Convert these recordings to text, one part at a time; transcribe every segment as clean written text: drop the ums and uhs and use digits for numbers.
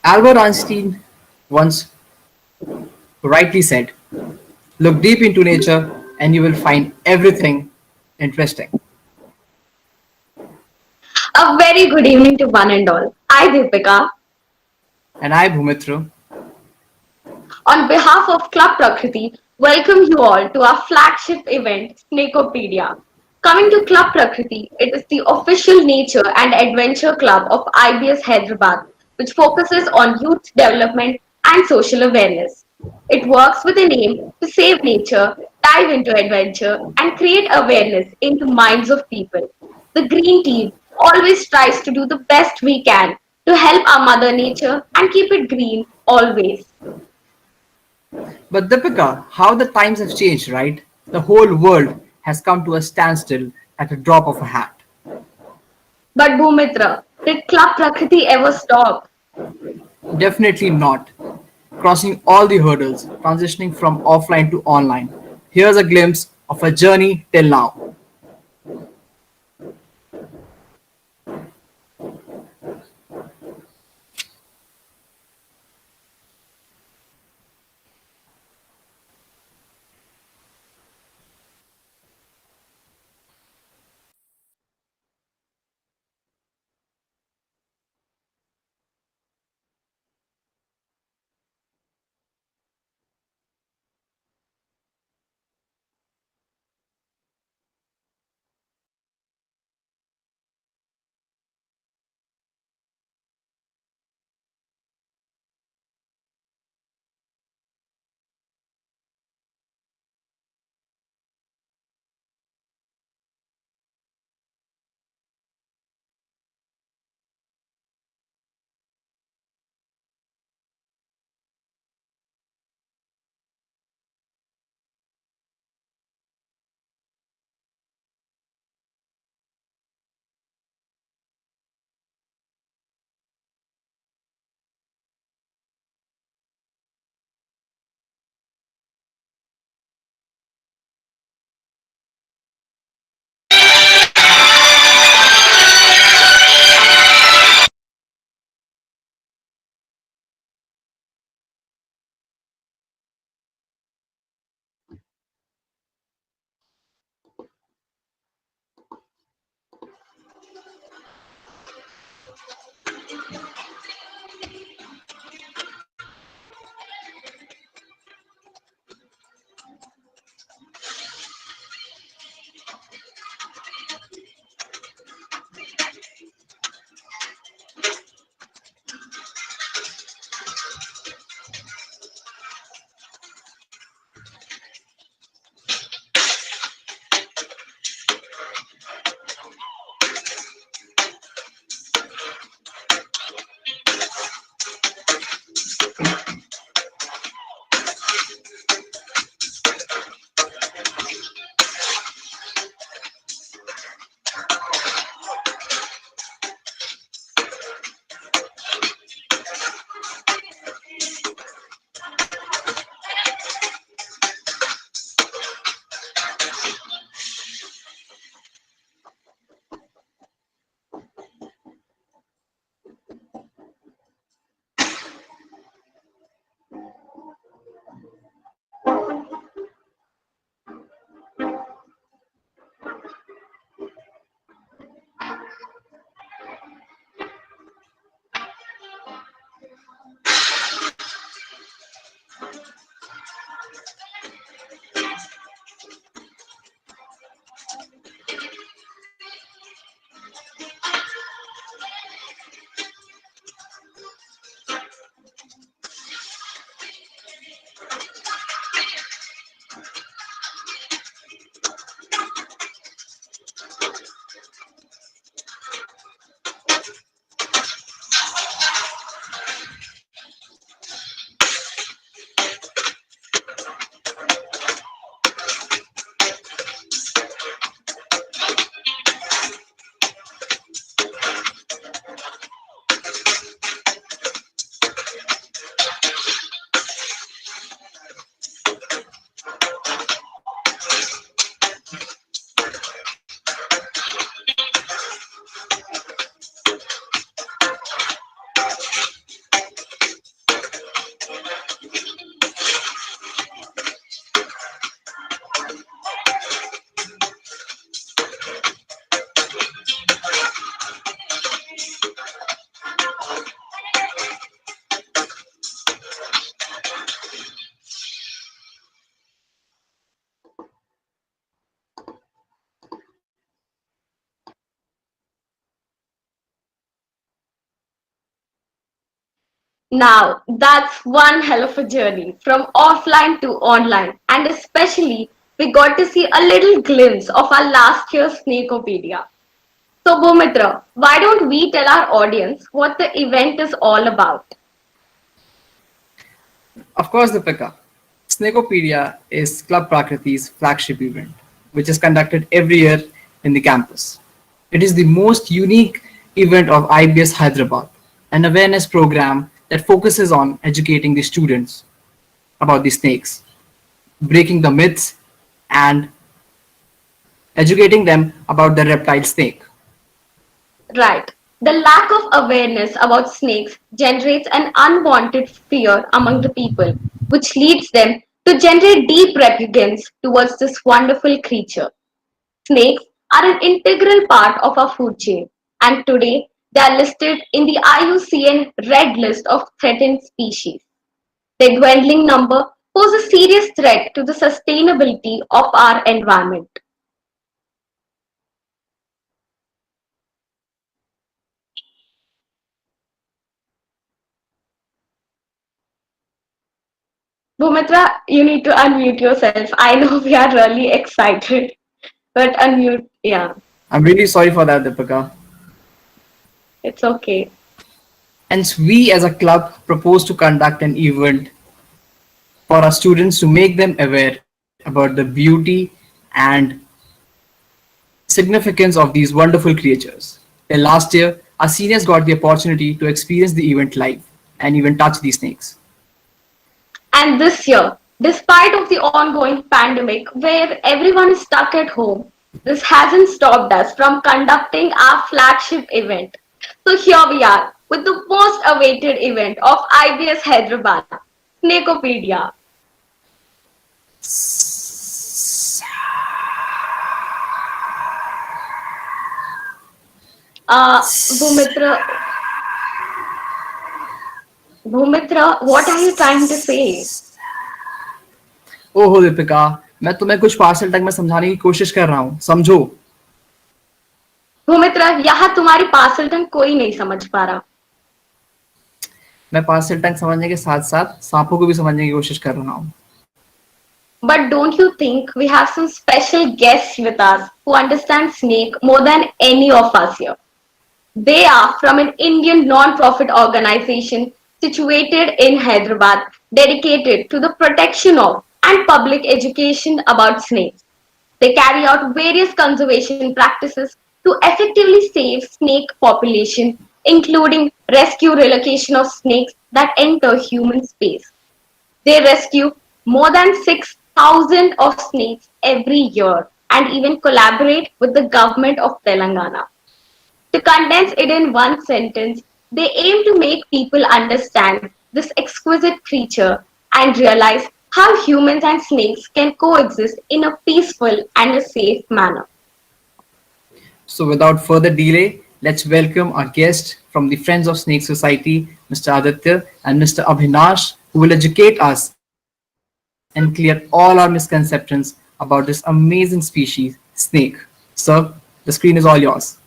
Albert Einstein once rightly said, look deep into nature and you will find everything interesting. A very good evening to one and all. I, Deepika, And I, Bhumitra, on behalf of Club Prakriti, welcome you all to our flagship event, Snake-O-Pedia. Coming to Club Prakriti, it is the official nature and adventure club of IBS Hyderabad, which focuses on youth development and social awareness. It works with an aim to save nature, dive into adventure, and create awareness in the minds of people. The Green Team always tries to do the best we can to help our Mother Nature and keep it green always. but Deepika, how the times have changed, right? The whole world has come to a standstill at a drop of a hat. But Bhumitra, did Club Prakriti ever stop? Definitely not. Crossing all the hurdles, transitioning from offline to online. Here's a glimpse of a journey till now. Now, that's one hell of a journey from offline to online, and especially we got to see a little glimpse of our last year's Snake-O-Pedia. So, Bhumitra, why don't we tell our audience what the event is all about? Of course, Deepika. Snake-O-Pedia is Club Prakriti's flagship event, which is conducted every year in the campus. It is the most unique event of IBS Hyderabad, an awareness program that focuses on educating the students about the snakes, breaking the myths, and educating them about the reptile snake. Right. The lack of awareness about snakes generates an unwanted fear among the people, which leads them to generate deep repugnance towards this wonderful creature. Snakes are an integral part of our food chain, and today they are listed in the IUCN Red List of Threatened Species. Their dwindling number poses a serious threat to the sustainability of our environment. Bhumitra, you need to unmute yourself. I know we are really excited, but unmute. Yeah, I'm really sorry for that, Deepika. it's okay. And we as a club propose to conduct an event for our students to make them aware about the beauty and significance of these wonderful creatures. Till last year, our seniors got the opportunity to experience the event live and even touch these snakes. And this year, despite of the ongoing pandemic where everyone is stuck at home, this hasn't stopped us from conducting our flagship event. So here we are with the most awaited event of IBS Hyderabad, Snake-O-Pedia. Bhumitra, Bhumitra, what are you trying to say? ओहो दीपिका, मैं तुम्हें कुछ parcel तक में समझाने की कोशिश कर रहा हूँ, समझो। भूमित्रा, यहाँ तुम्हारी पार्सल टंग कोई नहीं समझ पा रहा। मैं पार्सल टंग समझने के साथ साथ सांपों को भी समझने की कोशिश कर रहा हूँ। But don't you think we have some special guests with us who understand snake more than any of us here? They are from an Indian non-profit organization situated in Hyderabad dedicated to the protection of and public education about snakes. They carry out various conservation practices to effectively save snake population, including rescue relocation of snakes that enter human space. They rescue more than 6,000 of snakes every year and even collaborate with the government of Telangana. To condense it in one sentence, they aim to make people understand this exquisite creature and realize how humans and snakes can coexist in a peaceful and a safe manner. So without further delay, let's welcome our guest from the Friends of Snake Society, Mr. Aditya and Mr. Abhinash, who will educate us and clear all our misconceptions about this amazing species, snake. Sir, the screen is all yours.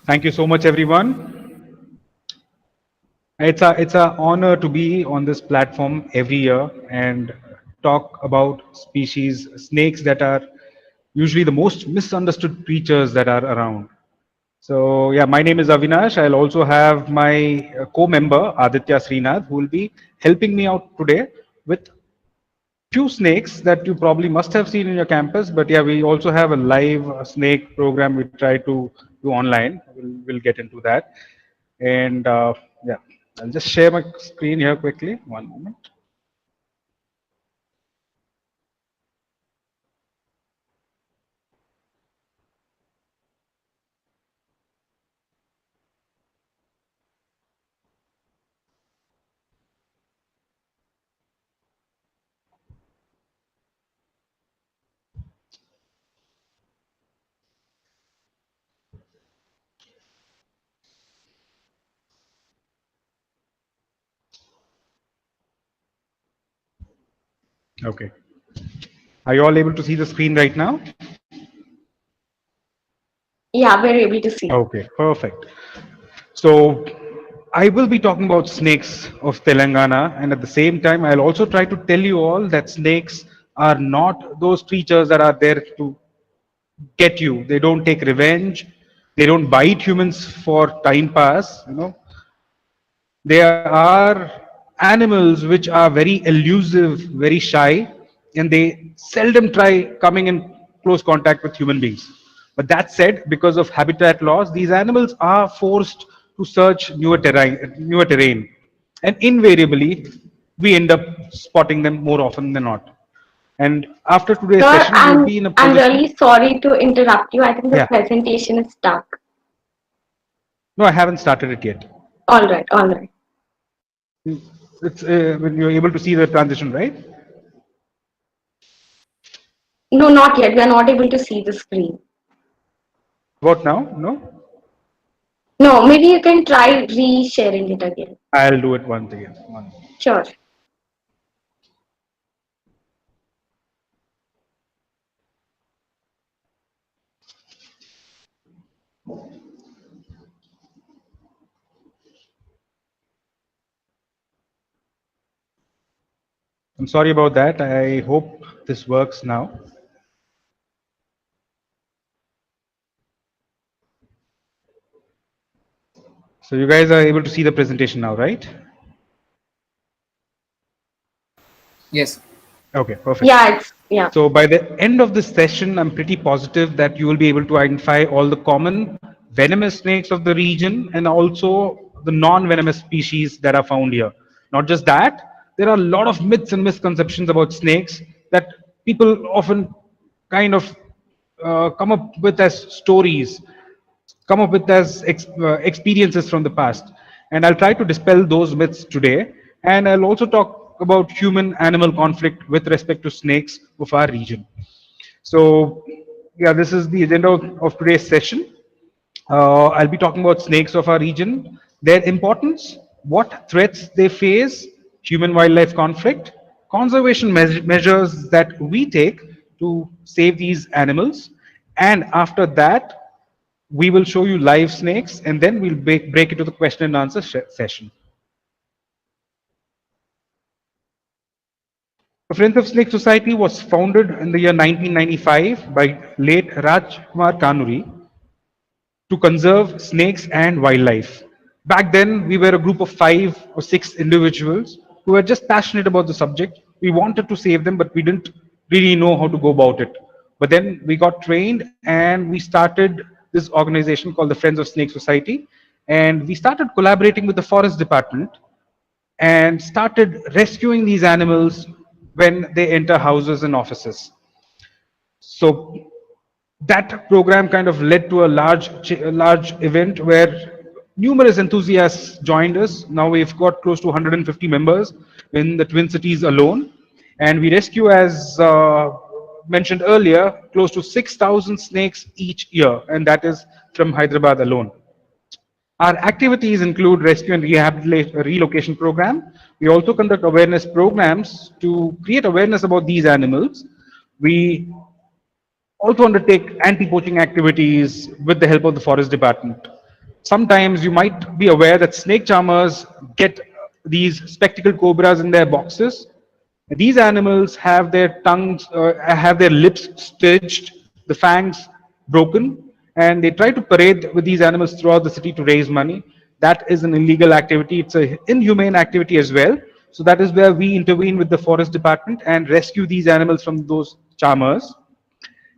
Thank you so much, everyone. It's a honor to be on this platform every year and talk about species, snakes that are usually the most misunderstood creatures that are around. So yeah, my name is Avinash. I'll also have my co-member Aditya Srinath, who will be helping me out today with few snakes that you probably must have seen in your campus. But yeah, we also have a live snake program we try to do online. We'll get into that. And yeah, I'll just share my screen here quickly. One moment. Okay. Are you all able to see the screen right now? Yeah, we're able to see. Okay, perfect. So I will be talking about snakes of Telangana, and at the same time, I'll also try to tell you all that snakes are not those creatures that are there to get you. They don't take revenge. They don't bite humans for time pass. There are animals which are very elusive, very shy, and they seldom try coming in close contact with human beings. But that said, because of habitat loss, these animals are forced to search newer terrain, and invariably, we end up spotting them more often than not. And after today's Sir, session, you'll be in a I'm position. really sorry to interrupt you. I think the Yeah, presentation is stuck. no, I haven't started it yet. All right, all right. It's when you're able to see the transition, right? No, not yet. We are not able to see the screen. About now? No? No, maybe you can try re-sharing it again. I'll do it once again. One. Sure. I'm sorry about that. I hope this works now. So you guys are able to see the presentation now, right? Yes. Okay, perfect. Yeah, yeah. So by the end of this session, I'm pretty positive that you will be able to identify all the common venomous snakes of the region and also the non-venomous species that are found here. Not just that, there are a lot of myths and misconceptions about snakes that people often kind of come up with as stories, come up with as experiences from the past. And I'll try to dispel those myths today. And I'll also talk about human animal conflict with respect to snakes of our region. So, yeah, this is the agenda of today's session. I'll be talking about snakes of our region, their importance, what threats they face, human wildlife conflict, conservation measures that we take to save these animals, and after that, we will show you live snakes and then we'll break it to the question and answer session. The Friends of Snake Society was founded in the year 1995 by late Rajkumar Kanuri to conserve snakes and wildlife. Back then, we were a group of 5 or 6 individuals who were just passionate about the subject. We wanted to save them, but we didn't really know how to go about it. But then we got trained and we started this organization called the Friends of Snake Society. And we started collaborating with the Forest Department and started rescuing these animals when they enter houses and offices. So that program kind of led to a large event where numerous enthusiasts joined us. Now we've got close to 150 members in the Twin Cities alone, and we rescue, as mentioned earlier, close to 6,000 snakes each year, and that is from Hyderabad alone. Our activities include rescue and relocation program. We also conduct awareness programs to create awareness about these animals. We also undertake anti-poaching activities with the help of the forest department. Sometimes you might be aware that snake charmers get these spectacled cobras in their boxes. These animals have their tongues, have their lips stitched, the fangs broken, and they try to parade with these animals throughout the city to raise money. That is an illegal activity. It's an inhumane activity as well. So that is where we intervene with the forest department and rescue these animals from those charmers.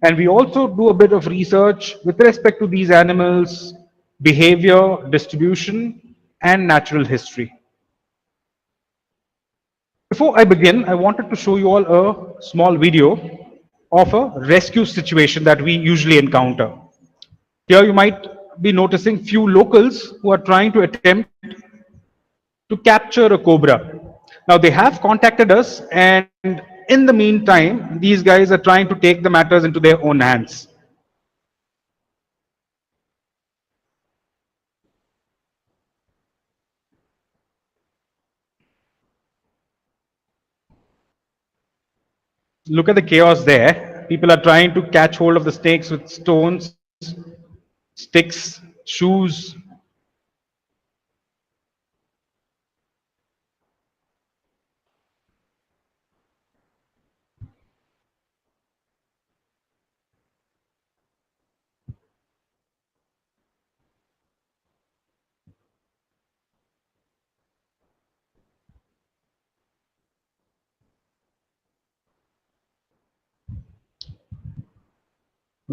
And we also do a bit of research with respect to these animals' behavior, distribution, and natural history. Before I begin, I wanted to show you all a small video of a rescue situation that we usually encounter. Here you might be noticing few locals who are trying to attempt to capture a cobra. Now they have contacted us, and in the meantime, these guys are trying to take the matters into their own hands. Look at the chaos there. People are trying to catch hold of the snakes with stones, sticks, shoes.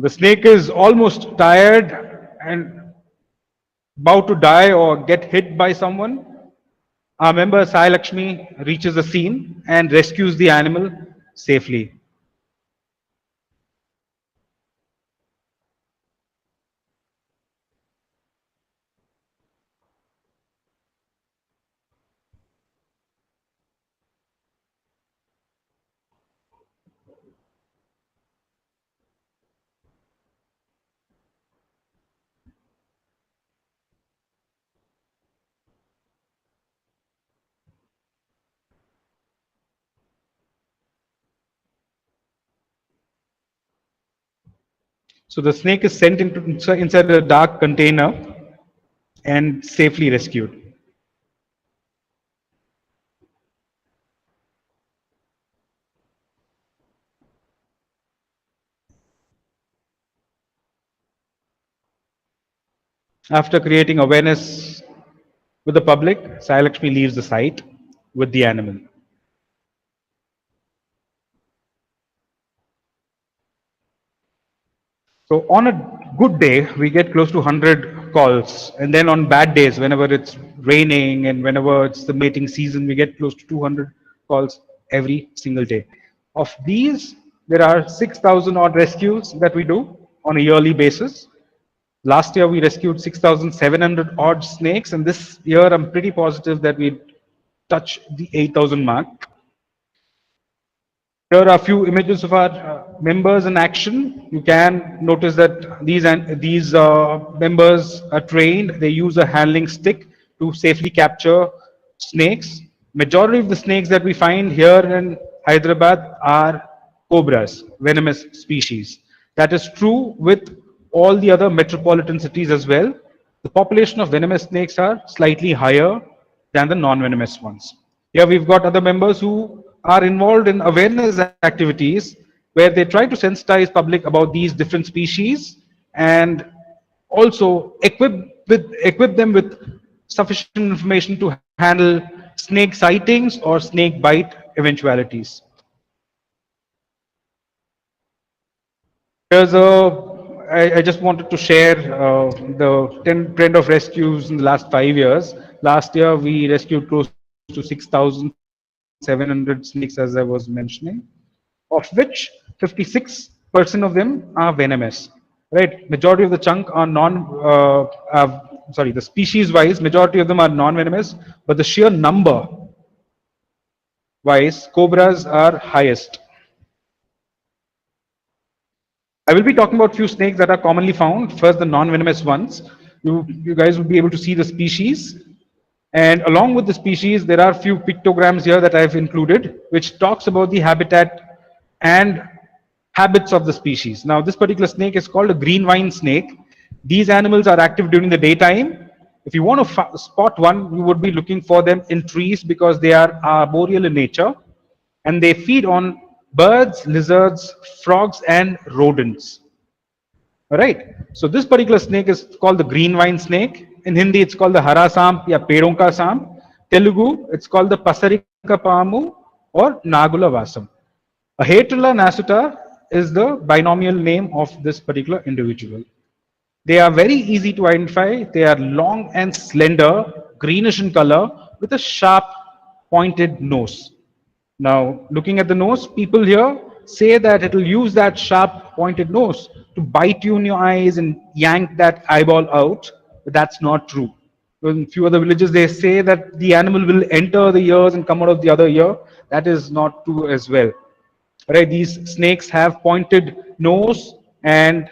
The snake is almost tired and about to die or get hit by someone. Our member Sai Lakshmi reaches the scene and rescues the animal safely. So the snake is sent into inside a dark container and safely rescued. After creating awareness with the public, Sai Lakshmi leaves the site with the animal. So on a good day, we get close to 100 calls. And then on bad days, whenever it's raining and whenever it's the mating season, we get close to 200 calls every single day. Of these, there are 6,000 odd rescues that we do on a yearly basis. Last year, we rescued 6,700 odd snakes. And this year, I'm pretty positive that we touch the 8,000 mark. Here are a few images of our members in action. You can notice that these members are trained. They use a handling stick to safely capture snakes. Majority of the snakes that we find here in Hyderabad are cobras, venomous species. That is true with all the other metropolitan cities as well. The population of venomous snakes are slightly higher than the non-venomous ones. Here we've got other members who are involved in awareness activities where they try to sensitize public about these different species and also equip them with sufficient information to handle snake sightings or snake bite eventualities. I just wanted to share the trend of rescues in the last 5 years. Last year, we rescued close to 6,700 snakes, as I was mentioning, of which 56% of them are venomous. Right? Majority of the chunk are the species-wise, majority of them are non-venomous, but the sheer number-wise, cobras are highest. I will be talking about few snakes that are commonly found. First, the non-venomous ones. You guys will be able to see the species. And along with the species, there are few pictograms here that I've included, which talks about the habitat and habits of the species. Now, this particular snake is called a green vine snake. These animals are active during the daytime. If you want to spot one, you would be looking for them in trees because they are arboreal in nature and they feed on birds, lizards, frogs, and rodents. All right. So this particular snake is called the green vine snake. In Hindi, it's called the Harasam ya Pedonka Sam. Telugu, it's called the Pasarika Pamu or Nagula Vasam. A Hatula nasuta is the binomial name of this particular individual. They are very easy to identify. They are long and slender, greenish in color, with a sharp, pointed nose. Now, looking at the nose, people here say that it will use that sharp, pointed nose to bite you in your eyes and yank that eyeball out, but that's not true. In few other villages, they say that the animal will enter the ears and come out of the other ear. That is not true as well. Right? These snakes have pointed nose and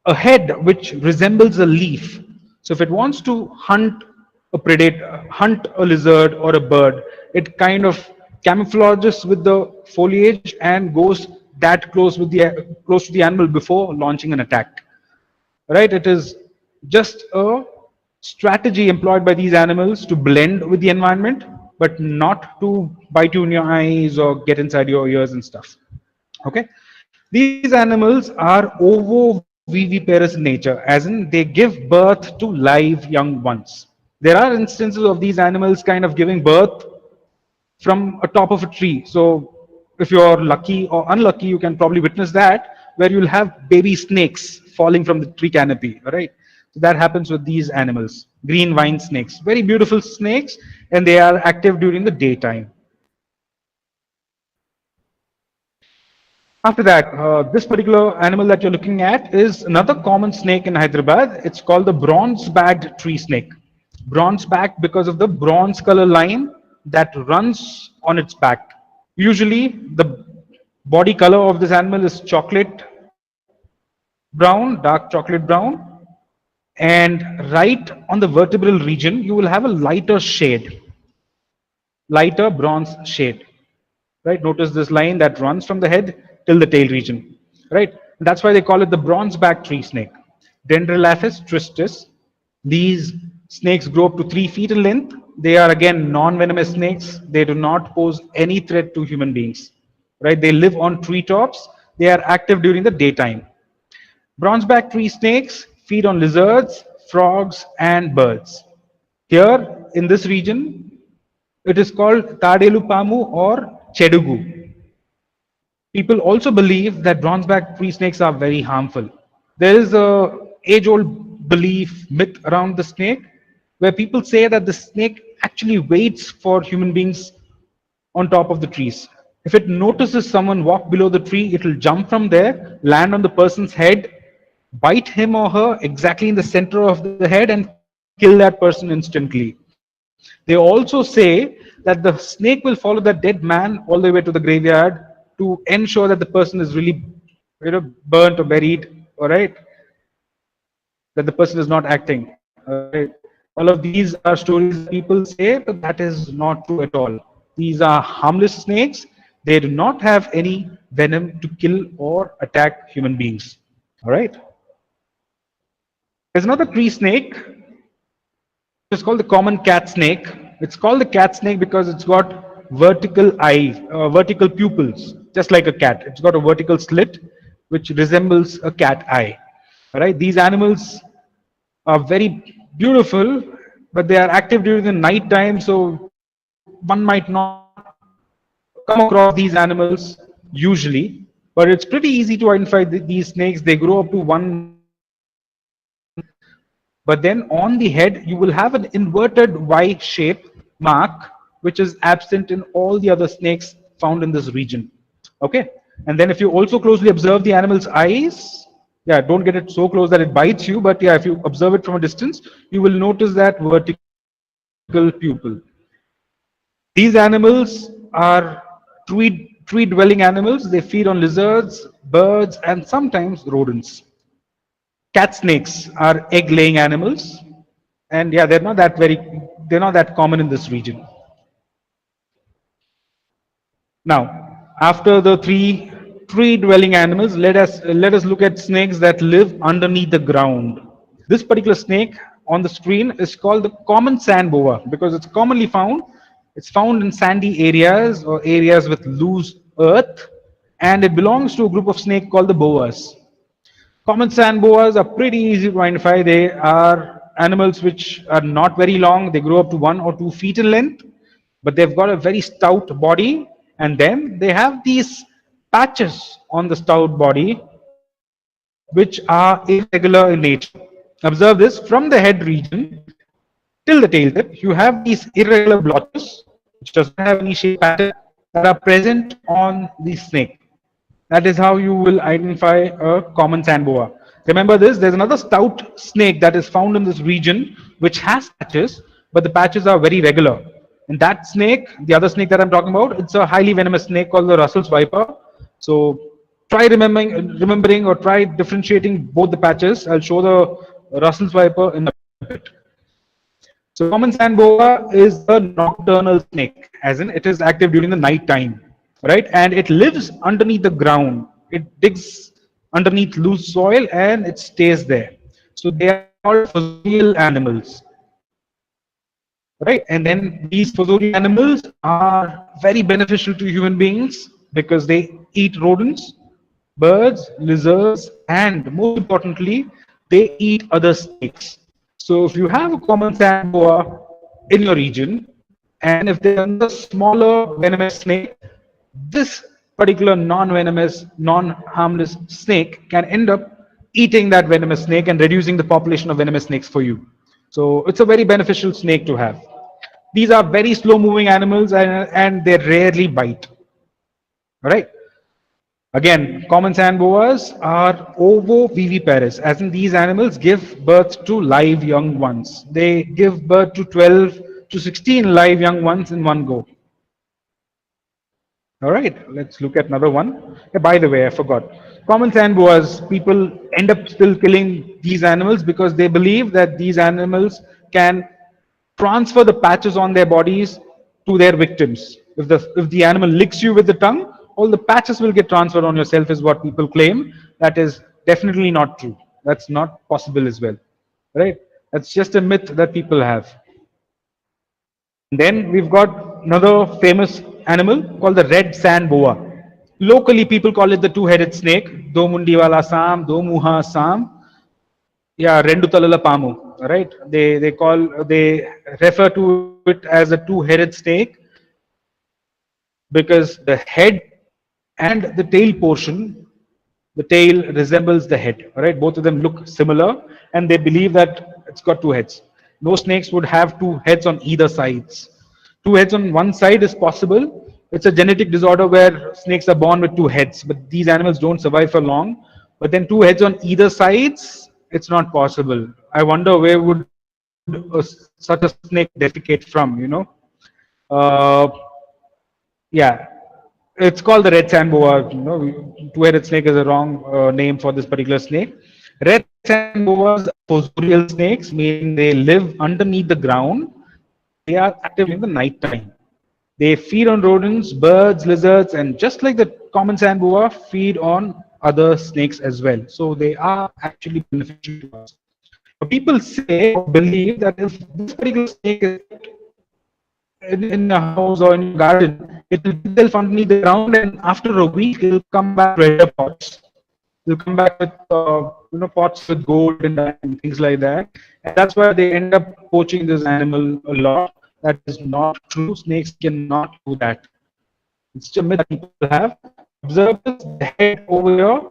a head which resembles a leaf. So if it wants to hunt a predator, hunt a lizard or a bird, it kind of camouflages with the foliage and goes that close to the animal before launching an attack. Right? It is just a strategy employed by these animals to blend with the environment, but not to bite you in your eyes or get inside your ears and stuff. Okay? These animals are ovoviviparous in nature, as in they give birth to live young ones. There are instances of these animals kind of giving birth from a top of a tree. So if you're lucky or unlucky, you can probably witness that. where you'll have baby snakes falling from the tree canopy. All right. So that happens with these animals. Green vine snakes, very beautiful snakes, and they are active during the daytime. After that, this particular animal that you're looking at is another common snake in Hyderabad. It's called the bronze-backed tree snake. Bronze-backed because of the bronze color line that runs on its back. Usually, the body color of this animal is chocolate brown, dark chocolate brown, and right on the vertebral region, you will have a lighter shade, lighter bronze shade. Right? Notice this line that runs from the head till the tail region. Right? And that's why they call it the bronze-back tree snake. Dendrelaphis tristis. These snakes grow up to 3 feet in length. They are again non-venomous snakes. They do not pose any threat to human beings. Right? They live on treetops. They are active during the daytime. Bronzeback tree snakes feed on lizards, frogs, and birds. Here in this region, it is called Tadelupamu or Chedugu. People also believe that bronzeback tree snakes are very harmful. There is a age-old belief myth around the snake where people say that the snake actually waits for human beings on top of the trees. If it notices someone walk below the tree, it will jump from there, land on the person's head, bite him or her exactly in the center of the head, and kill that person instantly. They also say that the snake will follow that dead man all the way to the graveyard to ensure that the person is really, burnt or buried. All right, that the person is not acting. All right, all of these are stories that people say, but that is not true at all. These are harmless snakes. They do not have any venom to kill or attack human beings. All right. There's another tree snake. It's called the common cat snake. It's called the cat snake because it's got vertical vertical pupils, just like a cat. It's got a vertical slit, which resembles a cat eye. All right. These animals are very beautiful, but they are active during the night time, so one might not come across these animals usually. But it's pretty easy to identify these snakes. They grow up to 1 meter in length. But then on the head, you will have an inverted Y shape mark, which is absent in all the other snakes found in this region. Okay. And then if you also closely observe the animal's eyes, yeah, don't get it so close that it bites you, but yeah, if you observe it from a distance, you will notice that vertical pupil. These animals are tree dwelling animals. They feed on lizards, birds, and sometimes rodents. Cat snakes are egg laying animals, and yeah, they're not that common in this region. Now, after the three tree dwelling animals, let us look at snakes that live underneath the ground. This particular snake on the screen is called the common sand boa because it's commonly found. It's found in sandy areas or areas with loose earth, and it belongs to a group of snake called the boas. Common sand boas are pretty easy to identify. They are animals which are not very long. They grow up to 1 or 2 feet in length, but they've got a very stout body. And then they have these patches on the stout body, which are irregular in nature. Observe this from the head region till the tail tip. You have these irregular blotches, which does not have any shape pattern, that are present on the snake. That is how you will identify a common sand boa. Remember this, there's another stout snake that is found in this region which has patches, but the patches are very regular. And that snake, the other snake that I'm talking about, it's a highly venomous snake called the Russell's viper. So try remembering or try differentiating both the patches. I'll show the Russell's viper in a bit. So common sand boa is a nocturnal snake, as in it is active during the night time, right? And it lives underneath the ground. It digs underneath loose soil and it stays there. So they are called fossorial animals, right? And then these fossorial animals are very beneficial to human beings because they eat rodents, birds, lizards, and most importantly, they eat other snakes. So if you have a common sand boa in your region, and if there's another smaller venomous snake, this particular non-venomous, non-harmless snake can end up eating that venomous snake and reducing the population of venomous snakes for you. So it's a very beneficial snake to have. These are very slow moving animals, and they rarely bite. All right. Again, common sand boas are ovoviviparous, as in these animals give birth to live young ones. They give birth to 12 to 16 live young ones in one go. All right, let's look at another one. Yeah, by the way, I forgot. Common sand boas, people end up still killing these animals because they believe that these animals can transfer the patches on their bodies to their victims. If the animal licks you with the tongue, all the patches will get transferred on yourself, is what people claim. That is definitely not true. That's not possible as well. Right? That's just a myth that people have. Then we've got another famous animal called the red sand boa. Locally, people call it the two-headed snake. Do mundi wala sam, do muha sam. Yeah, rendu talala pamu. Right? They refer to it as a two-headed snake because the head and the tail portion, the tail resembles the head. All right, both of them look similar, and they believe that it's got two heads. No snakes would have two heads on either sides. Two heads on one side is possible. It's a genetic disorder where snakes are born with two heads, but these animals don't survive for long. But then two heads on either sides, it's not possible. I wonder where would such a snake defecate from, Uh, yeah, it's called the red sand boa. Two-headed snake is a wrong name for this particular snake. Red sand boas are fossorial snakes, meaning they live underneath the ground and they are active in the night time. They feed on rodents, birds, lizards, and just like the common sand boa, feed on other snakes as well. So they are actually beneficial to us. But people say or believe that if this particular snake is in a house or in your garden, it will dig itself underneath the ground, and after a week, it will come back with treasure pots. They'll come back with pots with gold and things like that, and that's why they end up poaching this animal a lot. That is not true. Snakes cannot do that. It's just a myth that people have. Observe this, the head over here.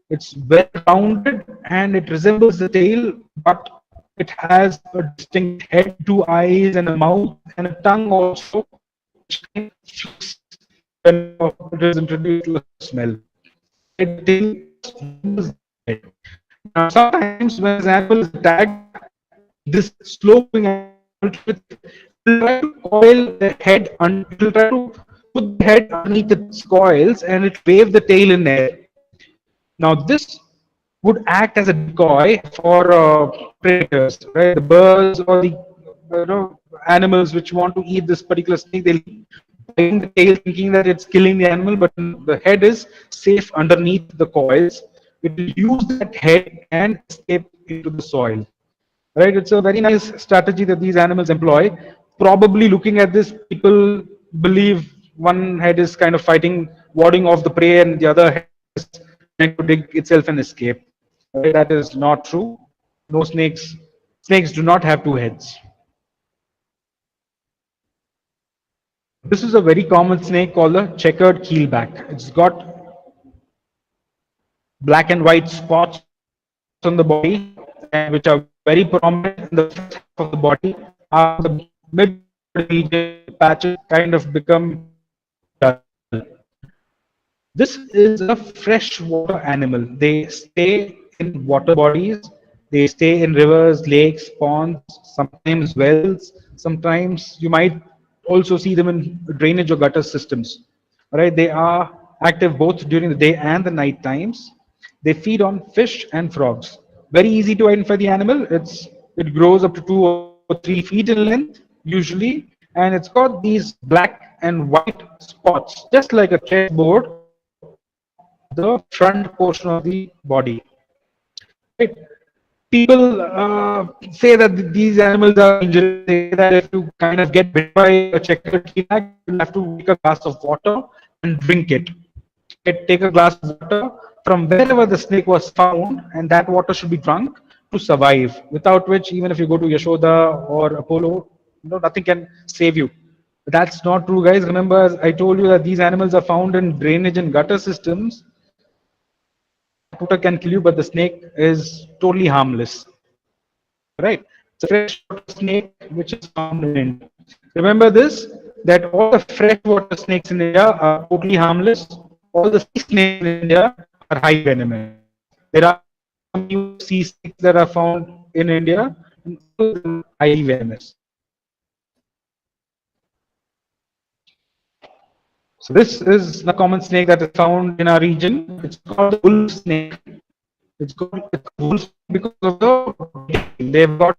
It's well rounded and it resembles the tail, but it has a distinct head, two eyes, and a mouth, and a tongue also, which kind of flux when it is introduced to a smell. Right? The tail resembles the head. Now, sometimes when an animal is attacked, this slow-moving animal will try to coil the head, it will try to put the head underneath its coils, and it wave the tail in air. Now, this would act as a decoy for predators, right? The birds or the animals which want to eat this particular snake, they'll keep biting the tail, thinking that it's killing the animal, but the head is safe underneath the coils. It will use that head and escape into the soil. Right? It's a very nice strategy that these animals employ. Probably looking at this, people believe one head is kind of fighting, warding off the prey, and the other head is trying to dig itself and escape. Right? That is not true. No snakes do not have two heads. This is a very common snake called the checkered keelback. It's got black and white spots on the body, and which are very prominent in the first half of the body. After the mid region, patches kind of become dull. This is a freshwater animal. They stay in water bodies. They stay in rivers, lakes, ponds, sometimes wells. Sometimes you might also see them in drainage or gutter systems. Right? They are active both during the day and the night times. They feed on fish and frogs. Very easy to identify the animal. It grows up to 2 or 3 feet in length usually, and it's got these black and white spots, just like a chessboard, on the front portion of the body. Right? People say that these animals are dangerous. They say that if you kind of get bit by a checkered keelback, you'll have to take a glass of water and drink it. Take a glass of water from wherever the snake was found, and that water should be drunk to survive. Without which, even if you go to Yashoda or Apollo, nothing can save you. But that's not true, guys. Remember, as I told you that these animals are found in drainage and gutter systems. Water can kill you, but the snake is totally harmless. Right? It's a freshwater snake which is found in India. Remember this, that all the freshwater snakes in India are totally harmless. All the sea snakes in India are highly venomous. There are some new sea snakes that are found in India, and all of them are highly venomous. So this is a common snake that is found in our region. It's called the wolf snake. It's called wolf snake because of the tail. They've got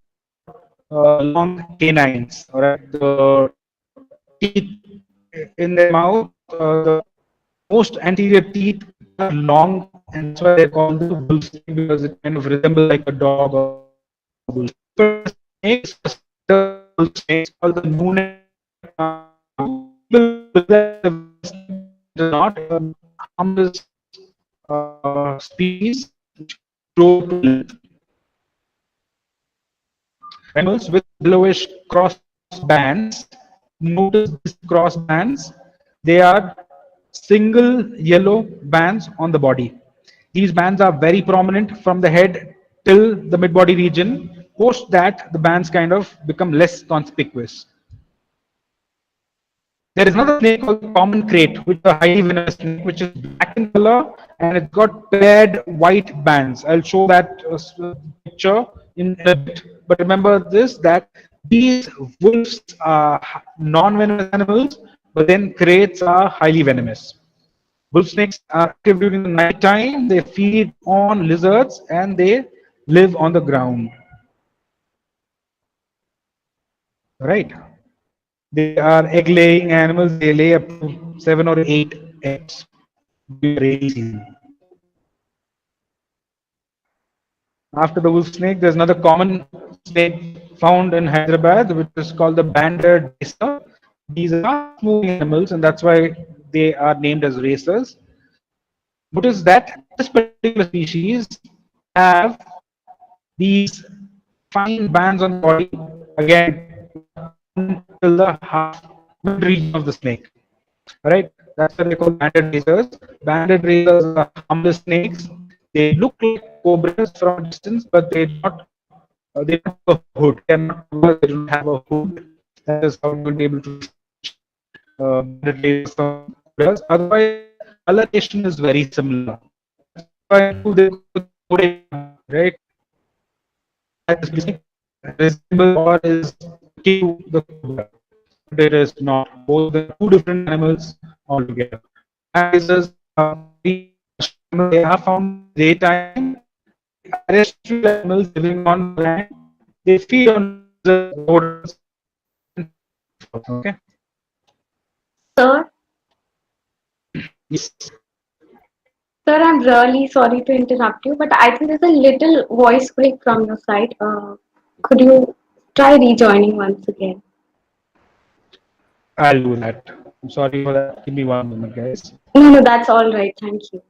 long canines. All right, the teeth in their mouth, the most anterior teeth are long, and that's why they're called the wolf snake because it kind of resembles like a dog or a wolf. But the snake is considered a wolf snake. It's called the noonan. People believe that it's a venomous snake, but it is not. It's a harmless species which grow to length. Animals with yellowish cross bands. Notice these cross bands. They are single yellow bands on the body. These bands are very prominent from the head till the mid body region. Post that, the bands kind of become less conspicuous. There is another snake called the common crate, which is a highly venomous snake, which is black in color and it's got paired white bands. I'll show that picture in a bit. But remember this, that these wolves are non-venomous animals, but then crates are highly venomous. Wolf snakes are active during the night time. They feed on lizards and they live on the ground. Right? They are egg laying animals. They lay up to 7 or 8 eggs during the rainy season. After the wolf snake, there's another common snake found in Hyderabad, which is called the banded racer. These are fast-moving animals, and that's why they are named as racers. Notice that this particular species have these fine bands on the body, again, till the half mid region of the snake. Right? That's why they call banded racers. Banded racers are harmless snakes. They look like cobras from a distance, but they don't have a hood. They are not cobras. They don't have a hood. That is how you will be able to distinguish banded racers from cobras. Otherwise, coloration is very similar. That's why too they go with cobra, right? That snake resemble or is akin to the cobra. But it is not. Both of them are two different animals altogether. Bandisers are very animals. They are found in the daytime. They are terrestrial animals living on the land. They feed on lizards, rodents, and so forth. Okay. Sir, Yes. sir, I'm really sorry to interrupt you, but I think there's a little voice break from your side. Could you try rejoining once again? I'll do that. I'm sorry for that. Give me 1 moment, guys. No, no, that's all right. Thank you.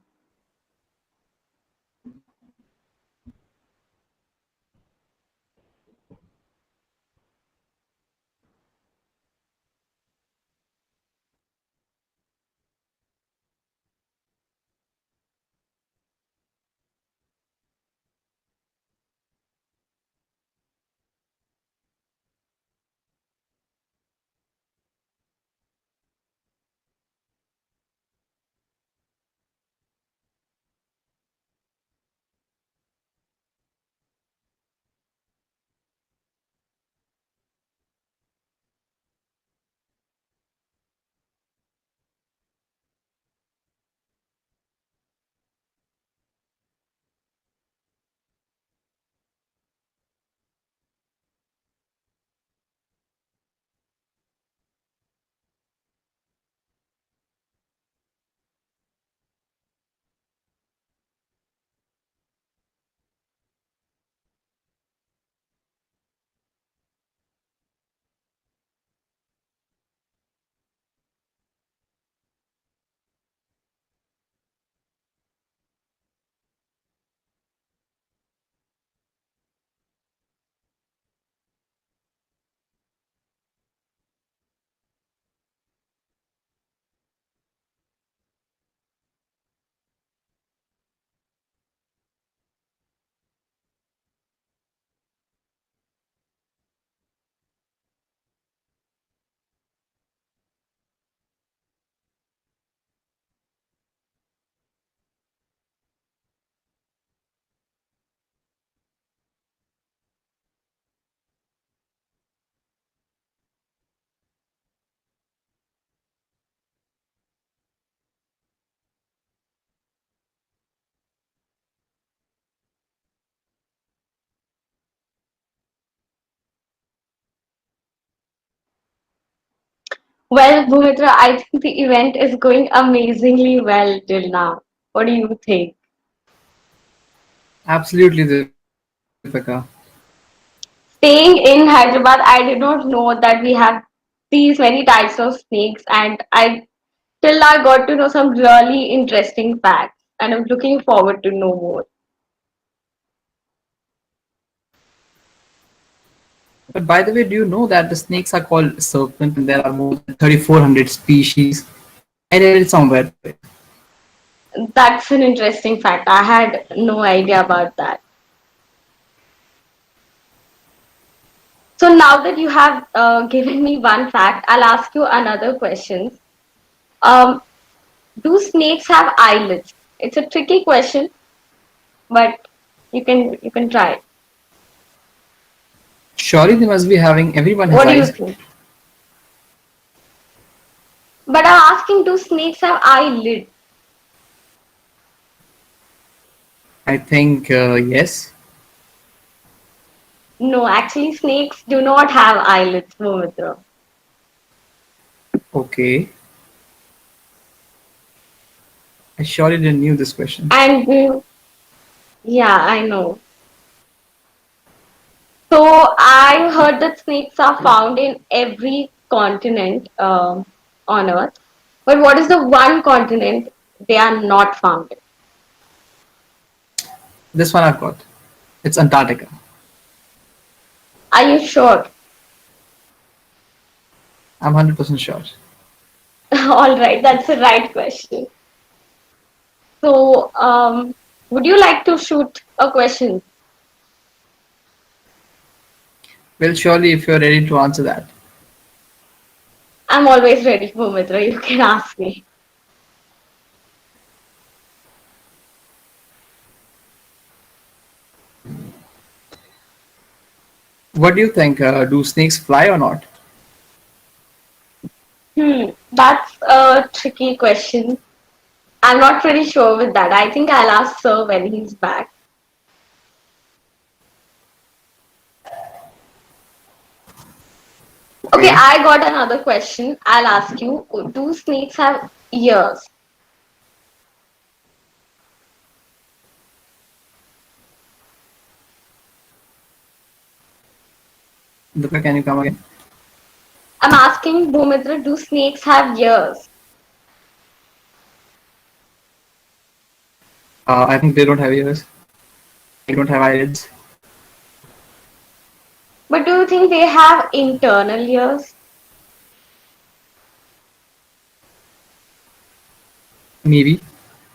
Well, Bhumitra, I think the event is going amazingly well till now. What do you think? Absolutely, Deepika. Staying in Hyderabad, I did not know that we have these many types of snakes, and I till now got to know some really interesting facts, and I'm looking forward to know more. But by the way, do you know that the snakes are called serpent and there are more than 3,400 species? I read it somewhere today. That's an interesting fact. I had no idea about that. So now that you have given me one fact, I'll ask you another question. Um, do snakes have eyelids? It's a tricky question, but you can try it. Surely they must be having, everyone has What do you eyes. think? But I'm asking, do snakes have eyelids? I think yes. No, actually, snakes do not have eyelids, Momitra. Okay. I surely didn't knew this question. And yeah, I know. So I heard that snakes are found in every continent on Earth. But what is the one continent they are not found in? This one I've got. It's Antarctica. Are you sure? I'm 100% sure. All right, that's the right question. So, would you like to shoot a question? Well, surely if you're ready to answer that. I'm always ready, Bhumitra. You can ask me. What do you think? Do snakes fly or not? That's a tricky question. I'm not pretty sure with that. I think I'll ask Sir when he's back. Okay, Okay. I got another question. I'll ask you. Do snakes have ears? Duka, can you come again? I'm asking Bhumitra, do snakes have ears? I think they don't have ears. They don't have eyelids. But do you think they have internal ears? Maybe.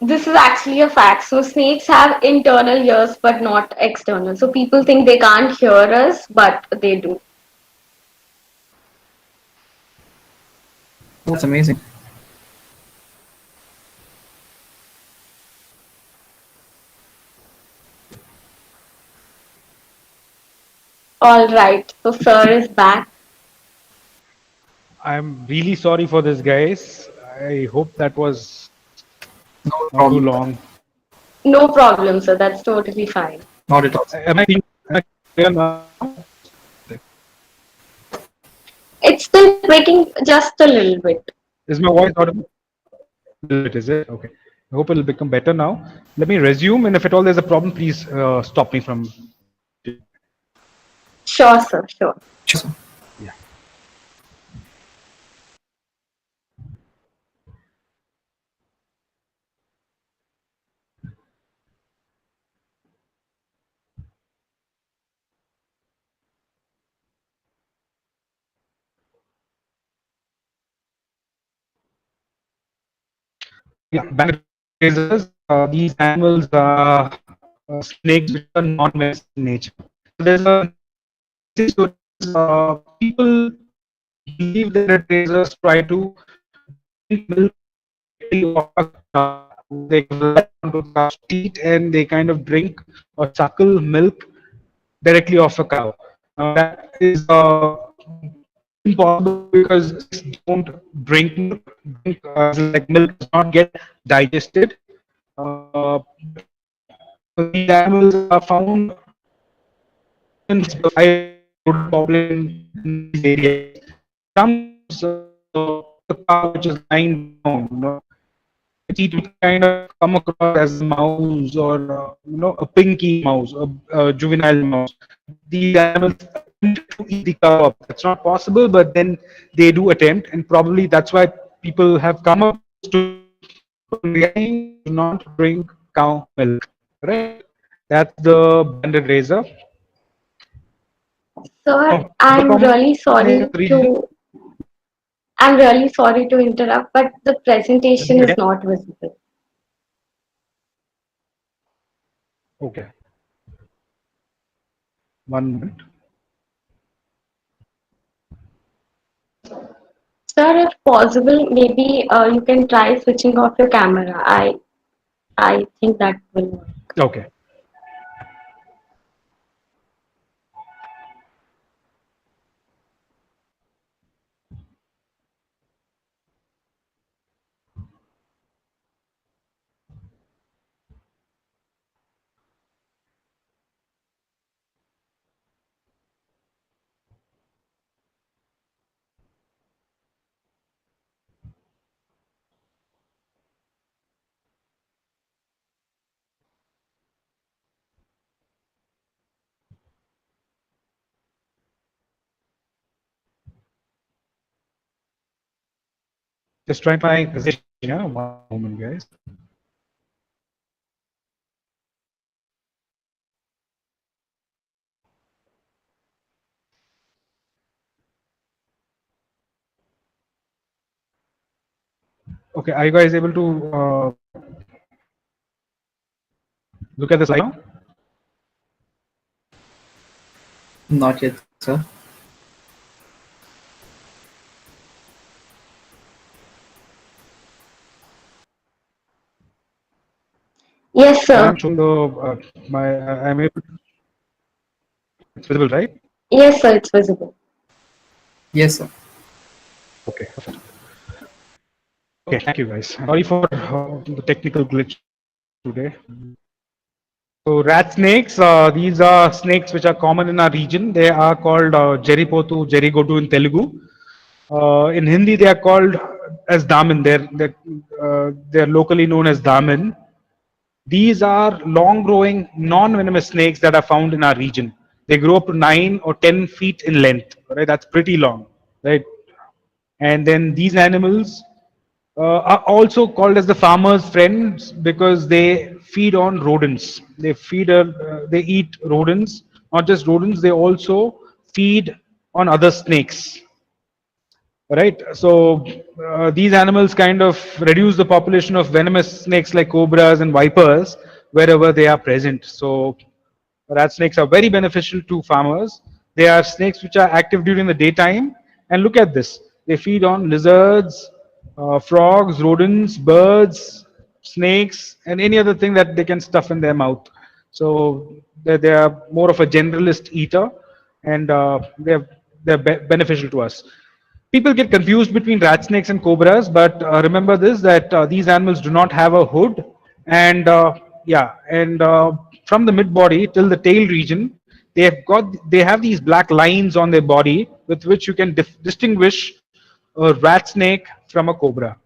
This is actually a fact. So snakes have internal ears but not external. So people think they can't hear us, but they do. Oh, that's amazing. All right. So Sir is back. I'm really sorry for this, guys. I hope that was No not too problem. long. No problem, sir. That's totally fine. Not at all. Am I clear now? It's still breaking just a little bit. Is my voice audible? It is it? Okay. I hope it'll become better now. Let me resume, and if at all there's a problem, please stop me from. Sure, sir. Sure. Sure, sir. Yeah. Yeah, bank razors. These animals are snakes which are non-venomous in nature. So there's a basic story. People believe that razors try to drink milk directly off a cow. They latch onto the cow's teat and they kind of drink or suckle milk directly off a cow. Now that is impossible because snakes don't drink milk. Like milk does not get digested. But these animals are found in high rodent population in these areas. Sometimes So take a cow which is lying down, it might kind of come across as a mouse or a pinky mouse, a juvenile mouse. These animals attempt to eat the cow up. That's not possible, but then they do attempt, and probably that's why people have come up with this story. But in reality, do not drink cow milk. Right? That's the banded razor. Sir, Now, the common snake in the region. I'm really sorry to interrupt, but the Again? presentation is not visible. Okay, 1 minute. Sir, if possible, maybe you can try switching off your camera. I think that will work. Okay. Just try my presentation. Yeah, 1 moment, guys. Okay, are you guys able to look at the slide now? Not yet, sir. Yes, I sir. am showing the I'm able. It's visible, right? Yes, sir, it's visible. Yes, sir. Okay, perfect. Okay, thank you, guys. Sorry for the technical glitch today. So rat snakes, these are snakes which are common in our region. They are called Jeripotu, Jerigotu in Telugu. In Hindi, they are called as daman. They're locally known as daman. These are long-growing, non-venomous snakes that are found in our region. They grow up to 9 or 10 feet in length. Right, that's pretty long. Right, and then these animals are also called as the farmer's friends because they feed on rodents. They eat rodents, not just rodents. They also feed on other snakes. Right. So these animals kind of reduce the population of venomous snakes like cobras and vipers wherever they are present. So rat snakes are very beneficial to farmers. They are snakes which are active during the daytime. And look at this. They feed on lizards, frogs, rodents, birds, snakes, and any other thing that they can stuff in their mouth. So they are more of a generalist eater, and they're beneficial to us. People get confused between rat snakes and cobras, but remember this that these animals do not have a hood, and from the mid body till the tail region, they have these black lines on their body with which you can distinguish a rat snake from a cobra.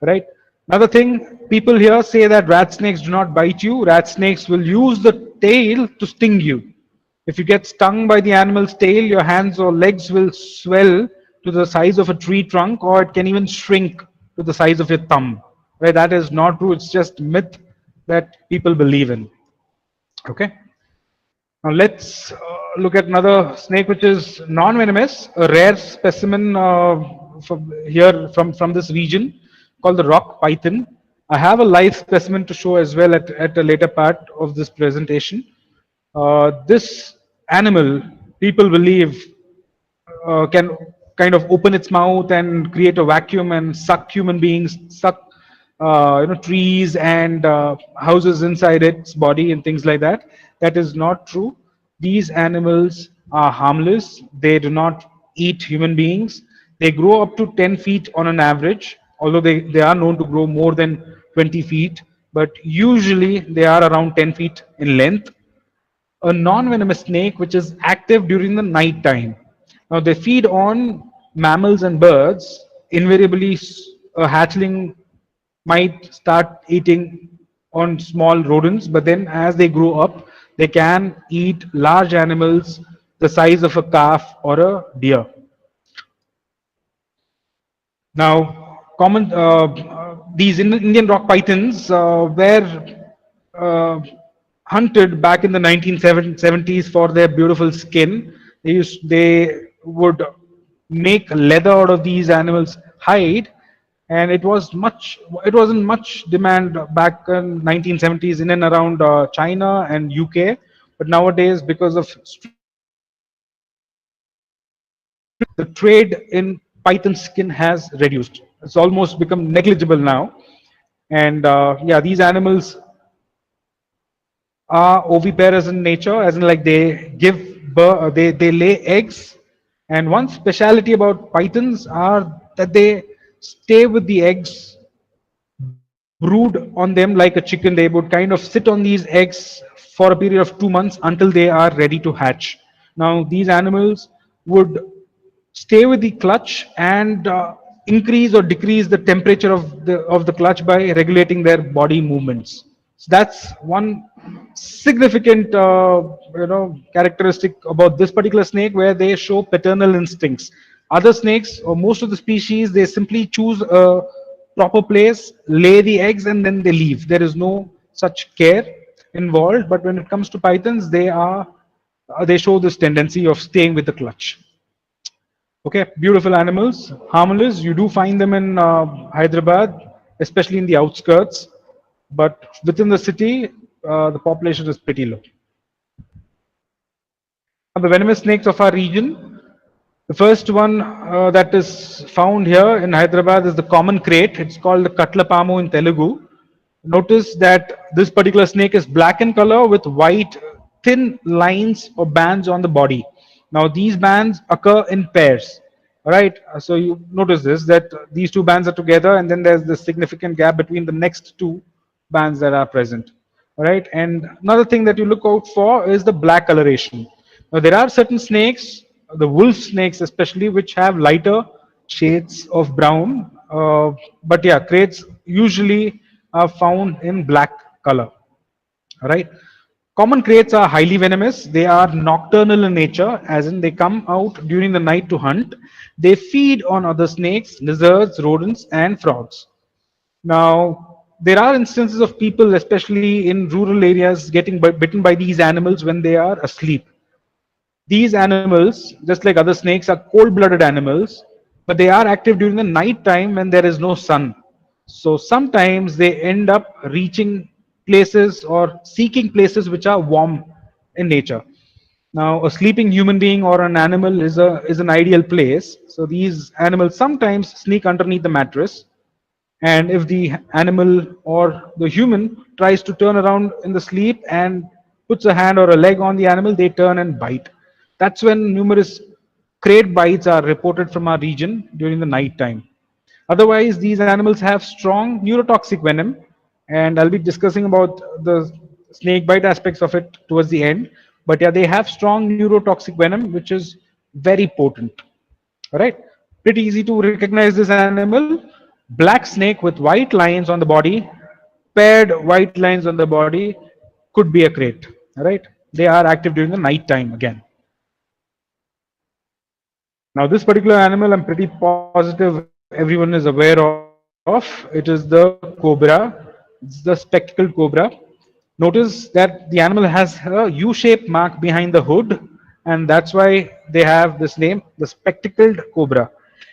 Right. Another thing, people here say that rat snakes do not bite you. Rat snakes will use the tail to sting you. If you get stung by the animal's tail, your hands or legs will swell to the size of a tree trunk, or it can even shrink to the size of your thumb. Right? That is not true. It's just myth that people believe in. Okay. Now let's look at another snake which is non-venomous, a rare specimen from this region called the rock python. I have a live specimen to show as well at a later part of this presentation. This animal, people believe, can kind of open its mouth and create a vacuum and suck human beings, suck trees and houses inside its body and things like that. That is not true. These animals are harmless. They do not eat human beings. They grow up to 10 feet on an average, although they are known to grow more than 20 feet, but usually they are around 10 feet in length. A non-venomous snake which is active during the night time. Now they feed on mammals and birds invariably a hatchling might start eating on small rodents, but then as they grow up, they can eat large animals the size of a calf or a deer. Now, common these Indian rock pythons were uh, hunted back in the 1970s for their beautiful skin. They would make leather out of these animals' hide, and it wasn't much demand back in 1970s in and around China and UK. But nowadays, because of street trade, the trade in python skin has reduced. It's almost become negligible now. And yeah, these animals are oviparous in nature, as in like they they lay eggs. And one speciality about pythons are that they stay with the eggs, brood on them like a chicken. They would kind of sit on these eggs for a period of 2 months until they are ready to hatch. Now, these animals would stay with the clutch and increase or decrease the temperature of the clutch by regulating their body movements. So that's one significant characteristic about this particular snake, where they show paternal instincts. Other snakes or most of the species, they simply choose a proper place, lay the eggs, and then they leave. There is no such care involved. But when it comes to pythons, they show this tendency of staying with the clutch. Okay, beautiful animals, harmless. You do find them in Hyderabad, especially in the outskirts, but within the city, the population is pretty low. Now, the venomous snakes of our region. The first one that is found here in Hyderabad is the common crate. It's called the Katlapamu in Telugu. Notice that this particular snake is black in color with white thin lines or bands on the body. Now these bands occur in pairs. All right. So you notice this, that these two bands are together, and then there's this significant gap between the next two bands that are present. All right. And another thing that you look out for is the black coloration. Now there are certain snakes, the wolf snakes especially, which have lighter shades of brown. But yeah, crates usually are found in black color. All right. Common kraits are highly venomous. They are nocturnal in nature, as in they come out during the night to hunt. They feed on other snakes, lizards, rodents, and frogs. Now, there are instances of people, especially in rural areas, getting bitten by these animals when they are asleep. These animals, just like other snakes, are cold-blooded animals, but they are active during the night time when there is no sun. So sometimes they end up reaching places or seeking places which are warm in nature. Now, a sleeping human being or an animal is an ideal place. So these animals sometimes sneak underneath the mattress, and if the animal or the human tries to turn around in the sleep and puts a hand or a leg on the animal, they turn and bite. That's when numerous crate bites are reported from our region during the night time. Otherwise, these animals have strong neurotoxic venom, and I'll be discussing about the snake bite aspects of it towards the end. But yeah, they have strong neurotoxic venom, which is very potent. All right, pretty easy to recognize this animal. Black snake with white lines on the body, paired white lines on the body, could be a crate. All right, they are active during the night time again. Now, this particular animal, I'm pretty positive everyone is aware of. It is the cobra. It's the spectacled cobra. Notice that the animal has a U-shaped mark behind the hood, and that's why they have this name, the spectacled cobra.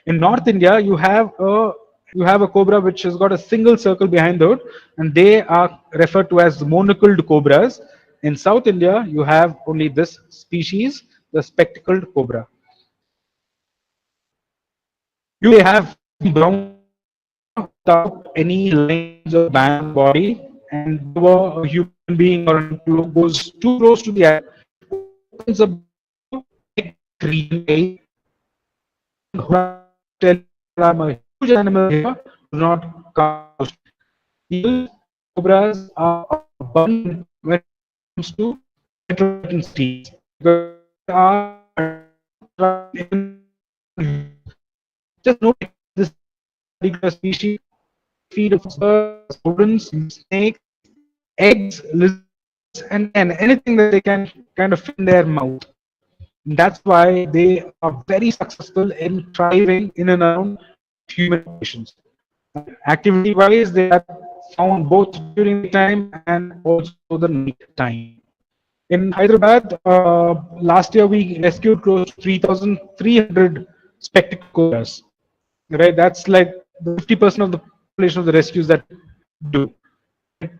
In North India, you have a cobra which has got a single circle behind the hood, and they are referred to as monocled cobras. In South India, you have only this species, the spectacled cobra. Usually they have brown color without any lines or bands on the body. And whenever a human being or an animal goes too close to the animal, it opens up the neck region very and the cobra tries to tell you that I'm a huge animal here, do not come close to me. These cobras are abundant when it comes to metropolitan cities because they are found in huge numbers. Just note this particular species, they feed on birds, rodents, snakes, eggs, lizards, and again anything that they can kind of fit in their mouth. And that's why they are very successful in thriving in and around human populations. Activity wise, they are found both during the time and also the night time. In Hyderabad, last year we rescued close to 3,300 spectacled cobras. Right, that's like the 50% of the population of the rescues that do. Right,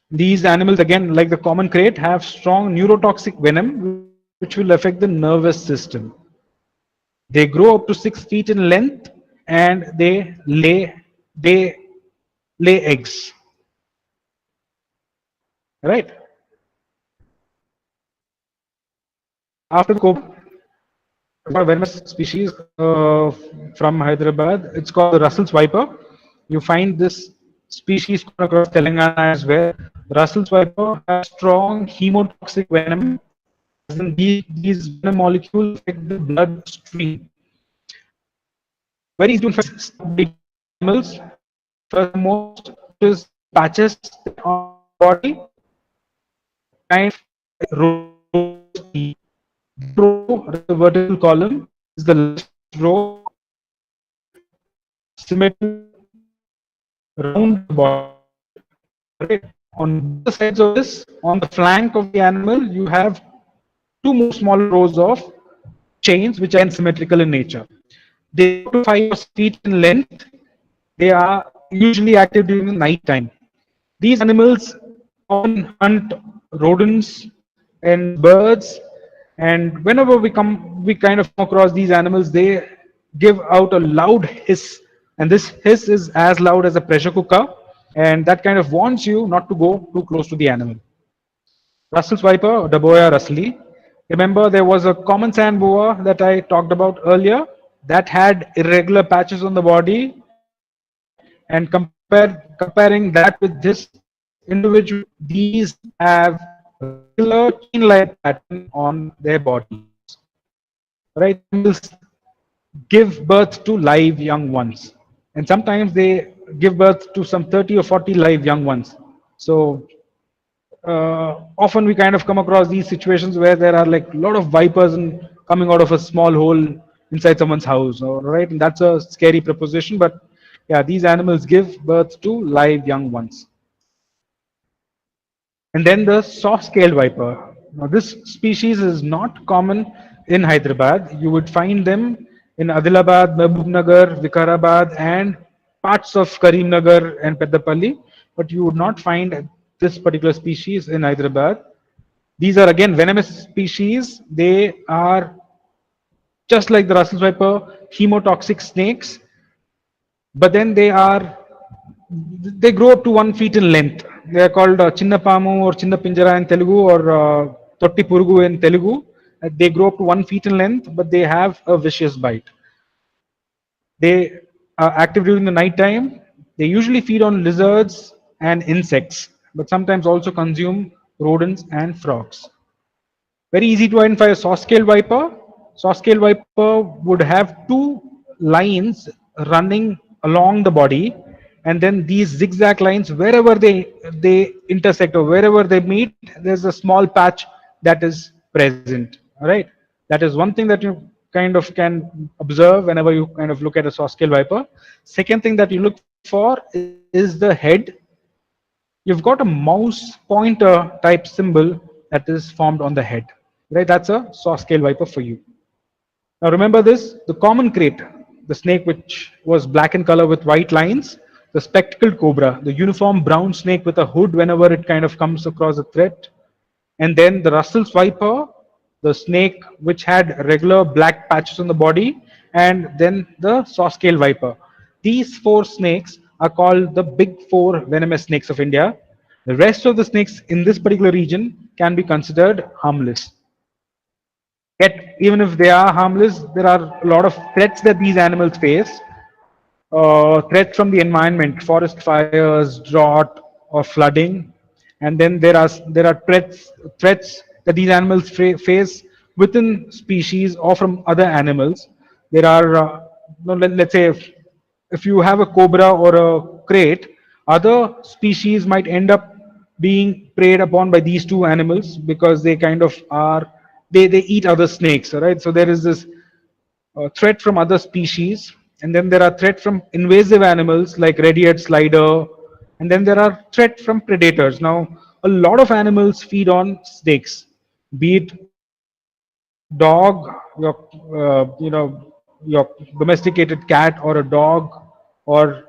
these animals, again, like the common crate, have strong neurotoxic venom which will affect the nervous system. They grow up to 6 feet in length and they lay eggs. Right. After the cobra, got a venomous species from Hyderabad. It's called the Russell's viper. You find this species common across Telangana as well. Russell's viper has strong hemotoxic venom, as in these venom molecules affect the bloodstream. Very easy to infect animals. First and most is patches on the body, kind of rows. This row, the vertical column, is the largest row symmetrical round the body. Right? On both the sides of this, on the flank of the animal, you have two more small rows of chains which are again symmetrical in nature. They grow to 5 or 6 feet in length. They are usually active during the night time. These animals often hunt rodents and birds, and whenever we kind of come across these animals, they give out a loud hiss, and this hiss is as loud as a pressure cooker, and that kind of warns you not to go too close to the animal. Russell's viper, Daboia russelli. Remember, there was a common sand boa that I talked about earlier that had irregular patches on the body, and comparing that with this individual, these have regular chain-like pattern on their bodies. Right, these animals give birth to live young ones, and sometimes they give birth to some 30 or 40 live young ones. So often we kind of come across these situations where there are like a lot of vipers and coming out of a small hole inside someone's house, all right, and that's a scary proposition. But yeah, these animals give birth to live young ones. And then the soft-scaled viper. Now, this species is not common in Hyderabad. You would find them in Adilabad, Mehbubnagar, Vikarabad, and parts of Karimnagar and Peddapalli, but you would not find this particular species in Hyderabad. These are again venomous species. They are just like the Russell's viper, hemotoxic snakes, but then they grow up to 1 feet in length. They are called Chinnapamu or Chinnapinjara in Telugu or Totti Purugu in Telugu. They grow up to 1 feet in length, but they have a vicious bite. They are active during the night time. They usually feed on lizards and insects, but sometimes also consume rodents and frogs. Very easy to identify a saw-scale viper. Saw-scale viper would have two lines running along the body, and then these zigzag lines, wherever they intersect or wherever they meet, there's a small patch that is present. All right, that is one thing that you kind of can observe whenever you kind of look at a saw-scale viper. Second thing that you look for is the head. You've got a mouse pointer type symbol that is formed on the head. Right, that's a saw scale viper for you. Now remember this, the common crate, the snake which was black in color with white lines, the spectacled cobra, the uniform brown snake with a hood whenever it kind of comes across a threat, and then the Russell's viper, the snake which had regular black patches on the body, and then the saw scale viper. These four snakes are called the big four venomous snakes of India. The rest of the snakes in this particular region can be considered harmless. Yet, even if they are harmless, there are a lot of threats that these animals face. Threats from the environment, forest fires, drought, or flooding, and then there are threats that these animals face within species or from other animals. There are, let's say, if you have a cobra or a crate, other species might end up being preyed upon by these two animals because they kind of are they eat other snakes, right? So there is this threat from other species, and then there are threat from invasive animals like red-eared slider, and then there are threat from predators. Now, a lot of animals feed on snakes, be it dog, your domesticated cat or a dog, or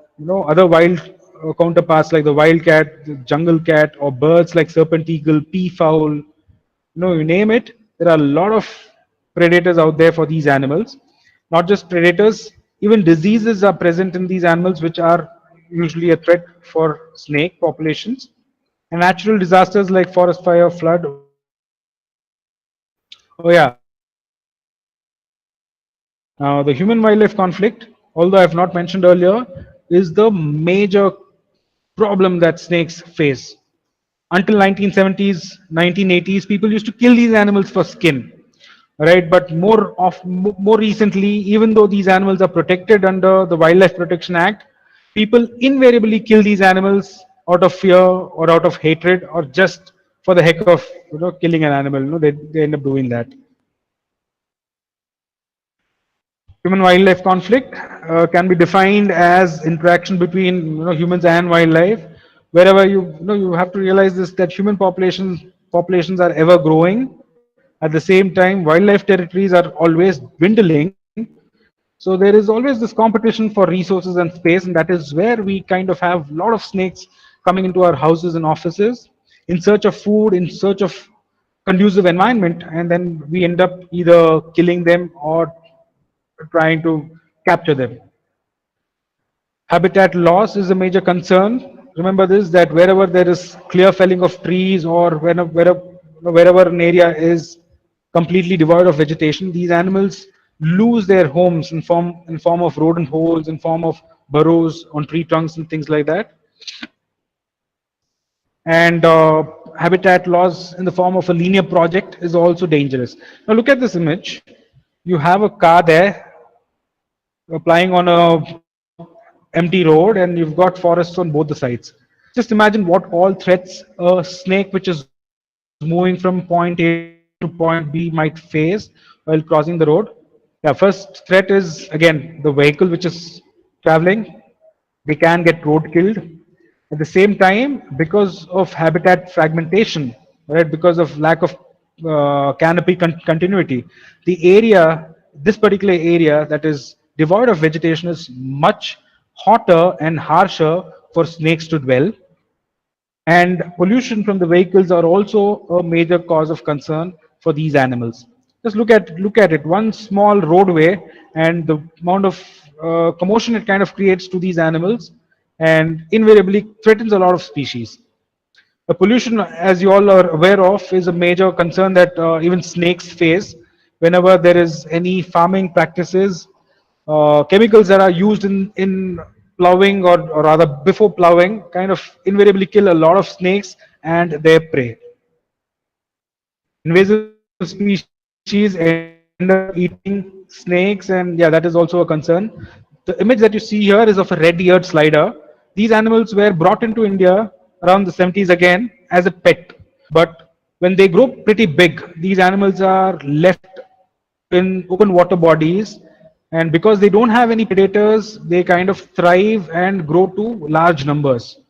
other wild counterparts like the wild cat, the jungle cat, or birds like serpent eagle, peafowl. You name it. There are a lot of predators out there for these animals. Not just predators, even diseases are present in these animals, which are usually a threat for snake populations. And natural disasters like forest fire, flood. Oh yeah. Now, the human wildlife conflict, although I have not mentioned earlier, is the major problem that snakes face. Until 1970s, 1980s, people used to kill these animals for skin, right? But more recently, even though these animals are protected under the Wildlife Protection Act, people invariably kill these animals out of fear or out of hatred or just for the heck of killing an animal. They end up doing that. Human wildlife conflict can be defined as interaction between humans and wildlife. Wherever you have to realize this, that human populations are ever growing. At the same time, wildlife territories are always dwindling. So there is always this competition for resources and space, and that is where we kind of have a lot of snakes coming into our houses and offices in search of food, in search of conducive environment, and then we end up either killing them or trying to capture them. Habitat loss is a major concern. Remember this, that wherever there is clear felling of trees or wherever an area is completely devoid of vegetation, these animals lose their homes in form of rodent holes, in form of burrows on tree trunks and things like that. And habitat loss in the form of a linear project is also dangerous. Now look at this image. You have a car there applying on a empty road, and you've got forests on both the sides. Just imagine what all threats a snake which is moving from point A to point B might face while crossing the road. Yeah, first threat is again the vehicle which is traveling. They can get road killed. At the same time, because of habitat fragmentation, right, because of lack of canopy continuity, the area, this particular area that is devoid of vegetation is much hotter and harsher for snakes to dwell. And pollution from the vehicles are also a major cause of concern for these animals. Just look at it. One small roadway and the amount of commotion it kind of creates to these animals, and invariably threatens a lot of species. The pollution, as you all are aware of, is a major concern that even snakes face whenever there is any farming practices. Chemicals that are used in plowing, or rather before plowing, kind of invariably kill a lot of snakes and their prey. Invasive species end up eating snakes, and yeah, that is also a concern. The image that you see here is of a red-eared slider. These animals were brought into India around the 70s again as a pet. But when they grow pretty big, these animals are left in open water bodies, and because they don't have any predators, they kind of thrive and grow to large numbers.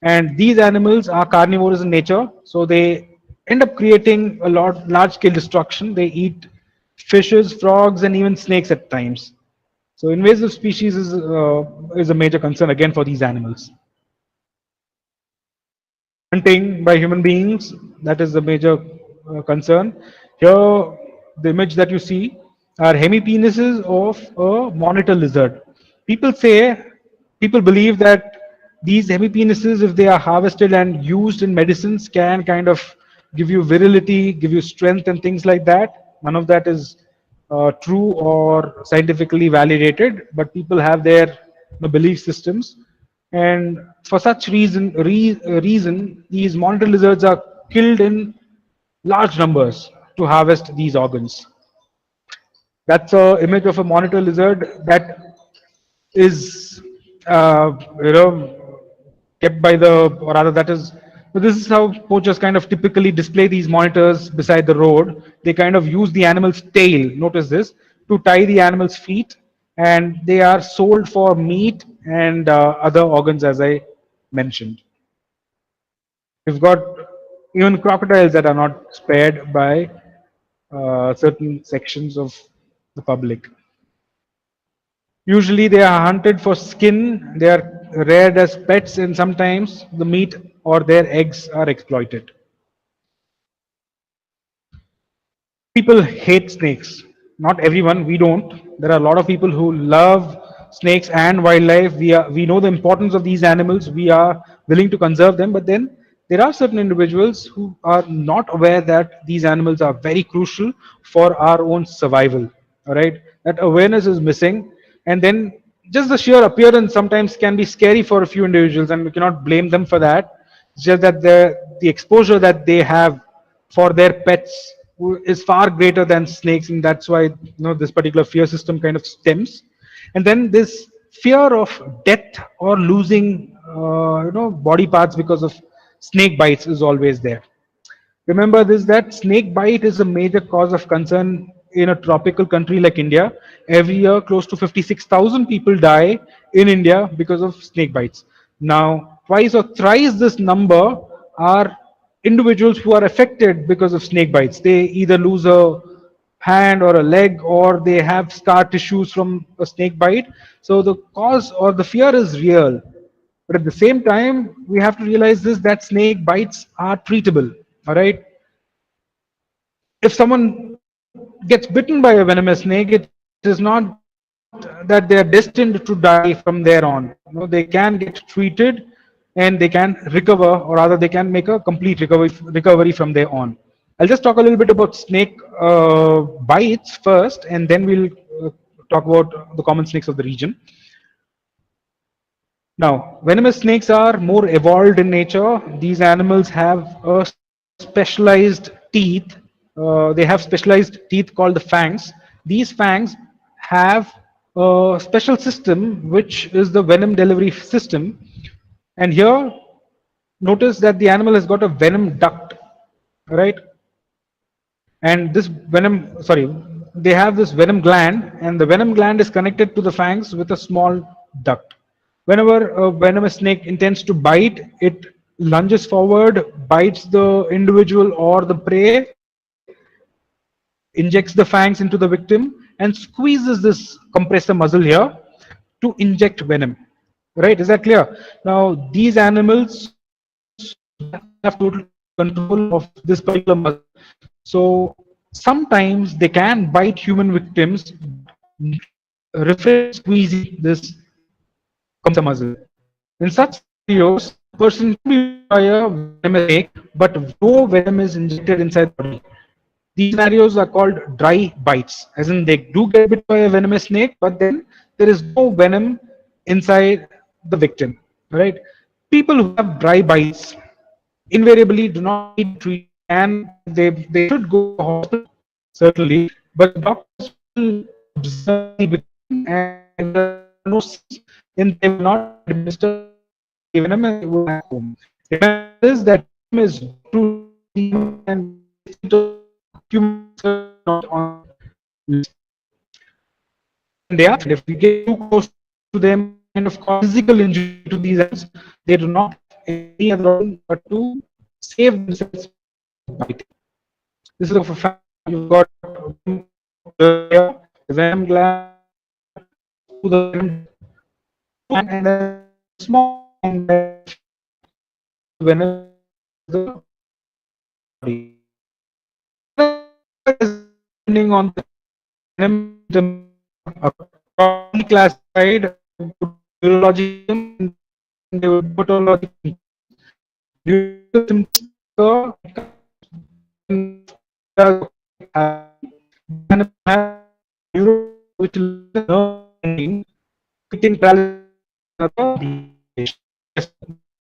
And these animals are carnivores in nature, so they end up creating a lot large scale destruction. They eat fishes, frogs, and even snakes at times. So invasive species is a major concern again for these animals. Hunting by human beings, that is a major concern. Here, the image that you see are hemipenises of a monitor lizard. People say, people believe that these hemipenises, if they are harvested and used in medicines, can kind of give you virility, give you strength, and things like that. None of that is true or scientifically validated, but people have their belief systems. And for such reason, these monitor lizards are killed in large numbers to harvest these organs. That's a image of a monitor lizard that is you know kept by the, or rather that is, so this is how poachers kind of typically display these monitors beside the road. They kind of use the animal's tail, notice this, to tie the animal's feet, and they are sold for meat and other organs, as I mentioned. We've got even crocodiles that are not spared by certain sections of the public. Usually they are hunted for skin, they are reared as pets, and sometimes the meat or their eggs are exploited. People hate snakes. Not everyone, we don't. There are a lot of people who love snakes and wildlife. We know the importance of these animals. We are willing to conserve them, but then there are certain individuals who are not aware that these animals are very crucial for our own survival. All right, that awareness is missing, and then just the sheer appearance sometimes can be scary for a few individuals, and we cannot blame them for that. It's just that the exposure that they have for their pets is far greater than snakes, and that's why this particular fear system kind of stems. And then this fear of death or losing body parts because of snake bites is always there. Remember this, that snake bite is a major cause of concern in a tropical country like India. Every year, close to 56,000 people die in India because of snake bites. Now, twice or thrice this number are individuals who are affected because of snake bites. They either lose a hand or a leg, or they have scar tissues from a snake bite. So the cause or the fear is real. But at the same time, we have to realize this, that snake bites are treatable. All right. If someone gets bitten by a venomous snake, it is not that they are destined to die from there on. They can get treated and they can recover, or rather, they can make a complete recovery from there on. I'll just talk a little bit about snake bites first, and then we'll talk about the common snakes of the region. Now, venomous snakes are more evolved in nature. These animals have a specialized teeth. They have specialized teeth called the fangs. These fangs have a special system, which is the venom delivery system. And here, notice that the animal has got a venom duct, right? And this venom, sorry, they have this venom gland, and the venom gland is connected to the fangs with a small duct. Whenever a venomous snake intends to bite, it lunges forward, bites the individual or the prey, injects the fangs into the victim, and squeezes this compressor muscle here to inject venom. Right, is that clear? Now these animals have total control of this particular muscle. So sometimes they can bite human victims, but refrain from squeezing this compressor muscle. In such scenarios, a person can be bitten by a venomous snake, but no venom is injected inside the body. These scenarios are called dry bites, as in they do get bit by a venomous snake, but then there is no venom inside the victim. Right? People who have dry bites invariably do not need treatment, and they should go to a hospital, certainly, but the doctors will observe the victim, and if there are no symptoms, then they will not administer the venom and they will go back home. Remember this, that venom is brought to the human and gets into human research, not on list. And they are, and if we get too close to them or kind of cause physical injury to these animals, they do not have any other option but to save themselves by biting. This is a fact. You've got venom here, the venom gland to the venom duct, and then there's a small gland that the venom inside the body. Whatever is depending on the venom symptoms accordingly classified virology and they would dermatology. Due to the symptoms occur, it comes happy. The animal has neuro, which is the nerve ending, affecting paralysis and other deviation. Yes,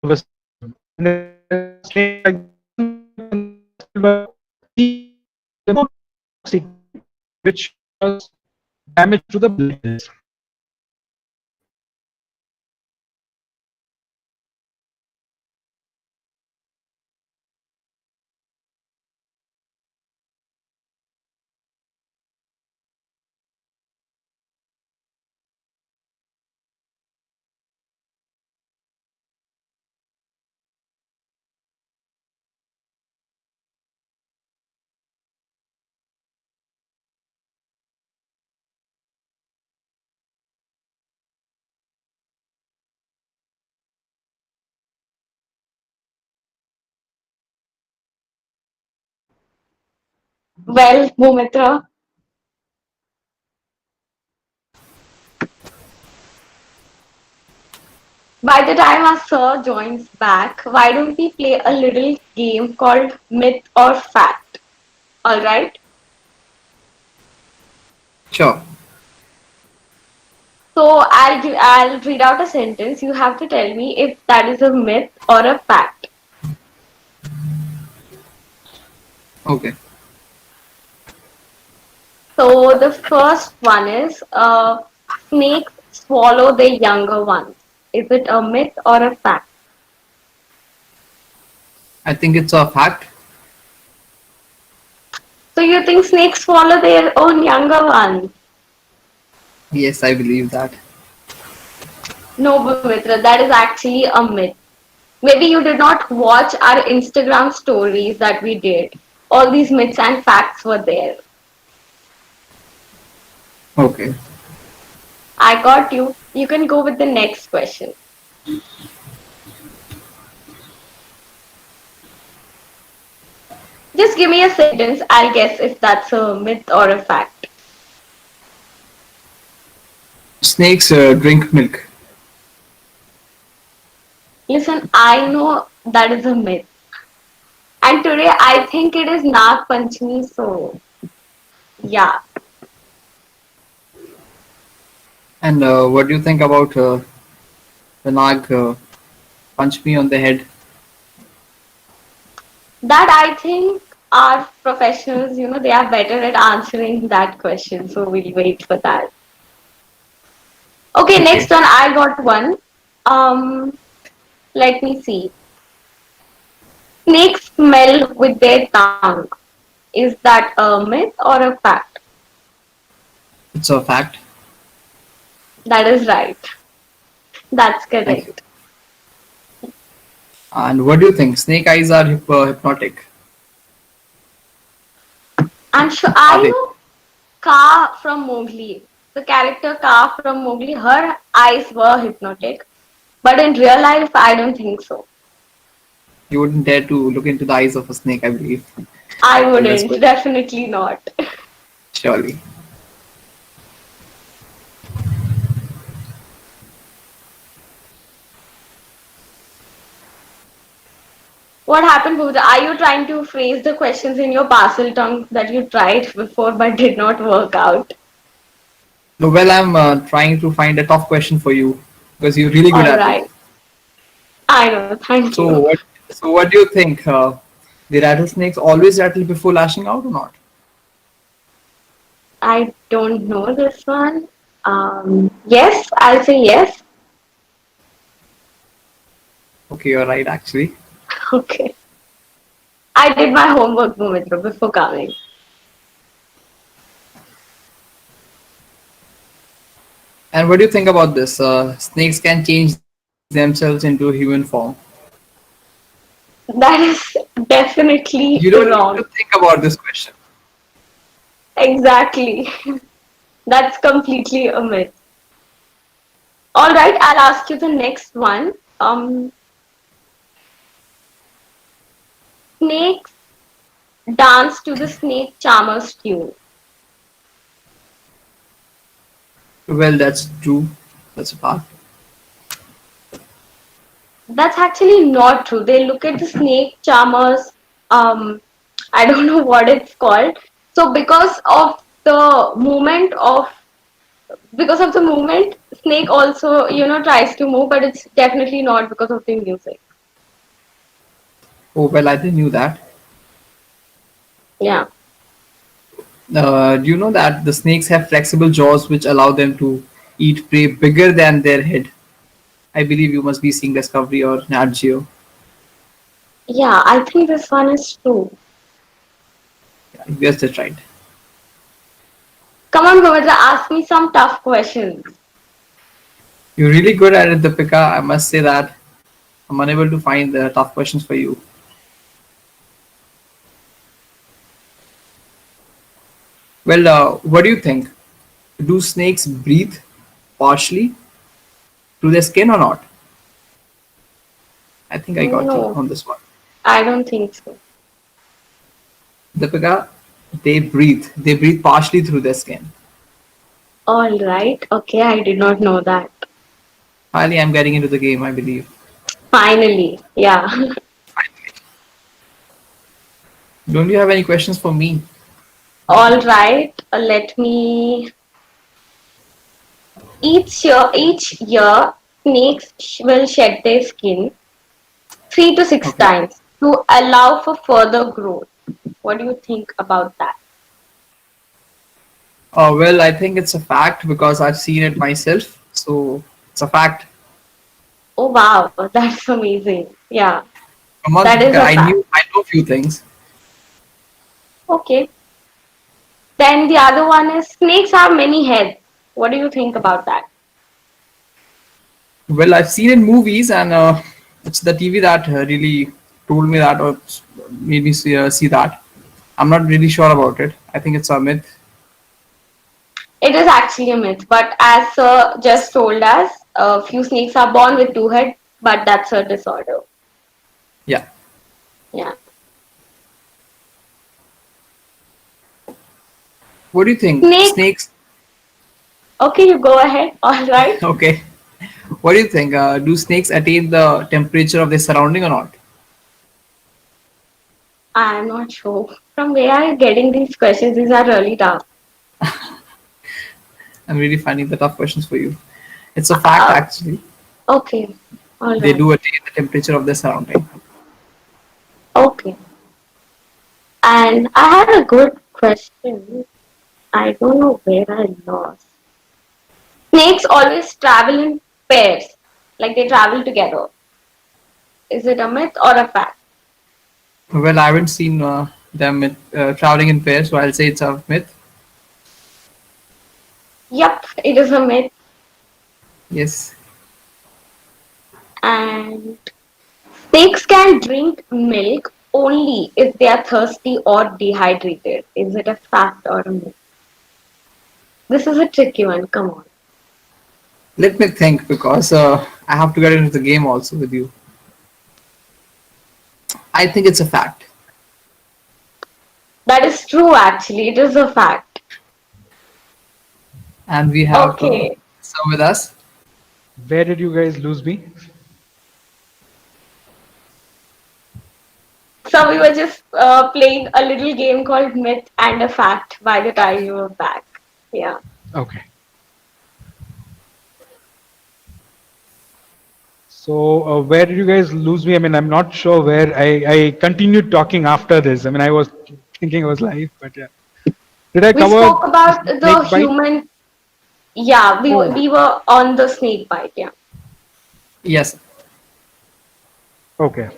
nervous system. And then snake like the more toxic, which cause damage to the blood vessels. Well, Bhumitra, by the time our sir joins back, why don't we play a little game called Myth or Fact? Alright? Sure. So I'll read out a sentence. You have to tell me if that is a myth or a fact. Okay. So the first one is snakes swallow the younger ones. Is it a myth or a fact? I think it's a fact. So you think snakes swallow their own younger ones? Yes, I believe that. No, Bhumitra, that is actually a myth. Maybe you did not watch our Instagram stories that we did. All these myths and facts were there. Okay. I got you. You can go with the next question. Just give me a sentence. I'll guess if that's a myth or a fact. Snakes drink milk. Listen, I know that is a myth. And today I think it is Nag Panchami, so yeah. And what do you think about the Nag punch me on the head? That I think our professionals, they are better at answering that question. So we'll wait for that. Okay, Okay. next one. I got one. Um, Let me see. Snakes smell with their tongue. Is that a myth or a fact? It's a fact. That is right. That's Thank you. correct. And what do you think? Snake eyes are hypnotic. I'm sure Are I they? know Ka from Mowgli. The character Ka from Mowgli, her eyes were hypnotic. But in real life, I don't think so. You wouldn't dare to look into the eyes of a snake, I believe. I Well, that's wouldn't. good. Definitely not. Surely. What happened, Bhuta? Are you trying to phrase the questions in your parcel tongue that you tried before but did not work out? No, well, I'm trying to find a tough question for you because you're really good All at it. right. I know. Thank So you. what? So what do you think? The rattlesnakes always rattle before lashing out or not? I don't know this one. Yes, I'll say yes. Okay, you're right, actually. Okay. I did my homework, Bhumitra, before coming. And what do you think about this? Snakes can change themselves into human form. That is You definitely don't need to wrong. think about this question. Exactly. That's completely a myth. All right, I'll ask you the next one. Snakes dance to the snake charmer's tune. Well, that's true. That's a fact. That's actually not true. They look at the snake charmers, um, I don't know what it's called. So because of the movement, snake also, tries to move, but it's definitely not because of the music. Oh, well, I didn't knew that. Yeah. Do you know that the snakes have flexible jaws which allow them to eat prey bigger than their head? I believe you must be seeing Discovery or Nat Geo. Yeah, I think this one is true. Yeah, you guessed it right. Come on, Govinda, ask me some tough questions. You're really good at it, Deepika. I must say that I'm unable to find the tough questions for you. Well, what do you think? Do snakes breathe partially through their skin or not? I think I got you No, on this one. I don't think so. Deepika, They breathe. They breathe partially through their skin. All right. Okay, I did not know that. Finally, I'm getting into the game, I believe. Finally, yeah. Don't you have any questions for me? All right. Let me. Each year, snakes will shed their skin 3 to 6 Okay. times to allow for further growth. What do you think about that? Well, I think it's a fact because I've seen it myself. So it's a fact. Oh wow, that's amazing. Yeah, I'm not, that is a fact. I know a few things. Okay. Then the other one is snakes have many heads. What do you think about that? Well, I've seen in movies, and it's the TV that really told me that or made me see that. I'm not really sure about it. I think it's a myth. It is actually a myth, but as Sir just told us, a few snakes are born with 2 heads, but that's a disorder. Yeah. Yeah. What do you think? Snake. Snakes? Okay, you go ahead. All right. Okay. What do you think? Do snakes attain the temperature of their surrounding or not? I'm not sure. From where are you getting these questions? These are really tough. I'm really finding the tough questions for you. It's a fact, Uh, actually. okay. All They right. do attain the temperature of their surrounding. Okay. And I had a good question. I don't know where I lost. Snakes always travel in pairs, like they travel together. Is it a myth or a fact? Well, I haven't seen them traveling in pairs, so I'll say it's a myth. Yep, it is a myth. Yes. And snakes can drink milk only if they are thirsty or dehydrated. Is it a fact or a myth? This is a tricky one. Come on. Let me think because I have to get into the game also with you. I think it's a fact. That is true, actually. It is a fact. And we have Okay. some with us. Where did you guys lose me? So we were just playing a little game called Myth and a Fact by the time you were back. Yeah. Okay. So where did you guys lose me? I mean, I'm not sure where I continued talking after this. I mean, I was thinking I was live, but yeah. Did I We cover spoke about the the snake bite? human. Yeah, Oh, we were on the snake bite. Yeah. Yes. okay.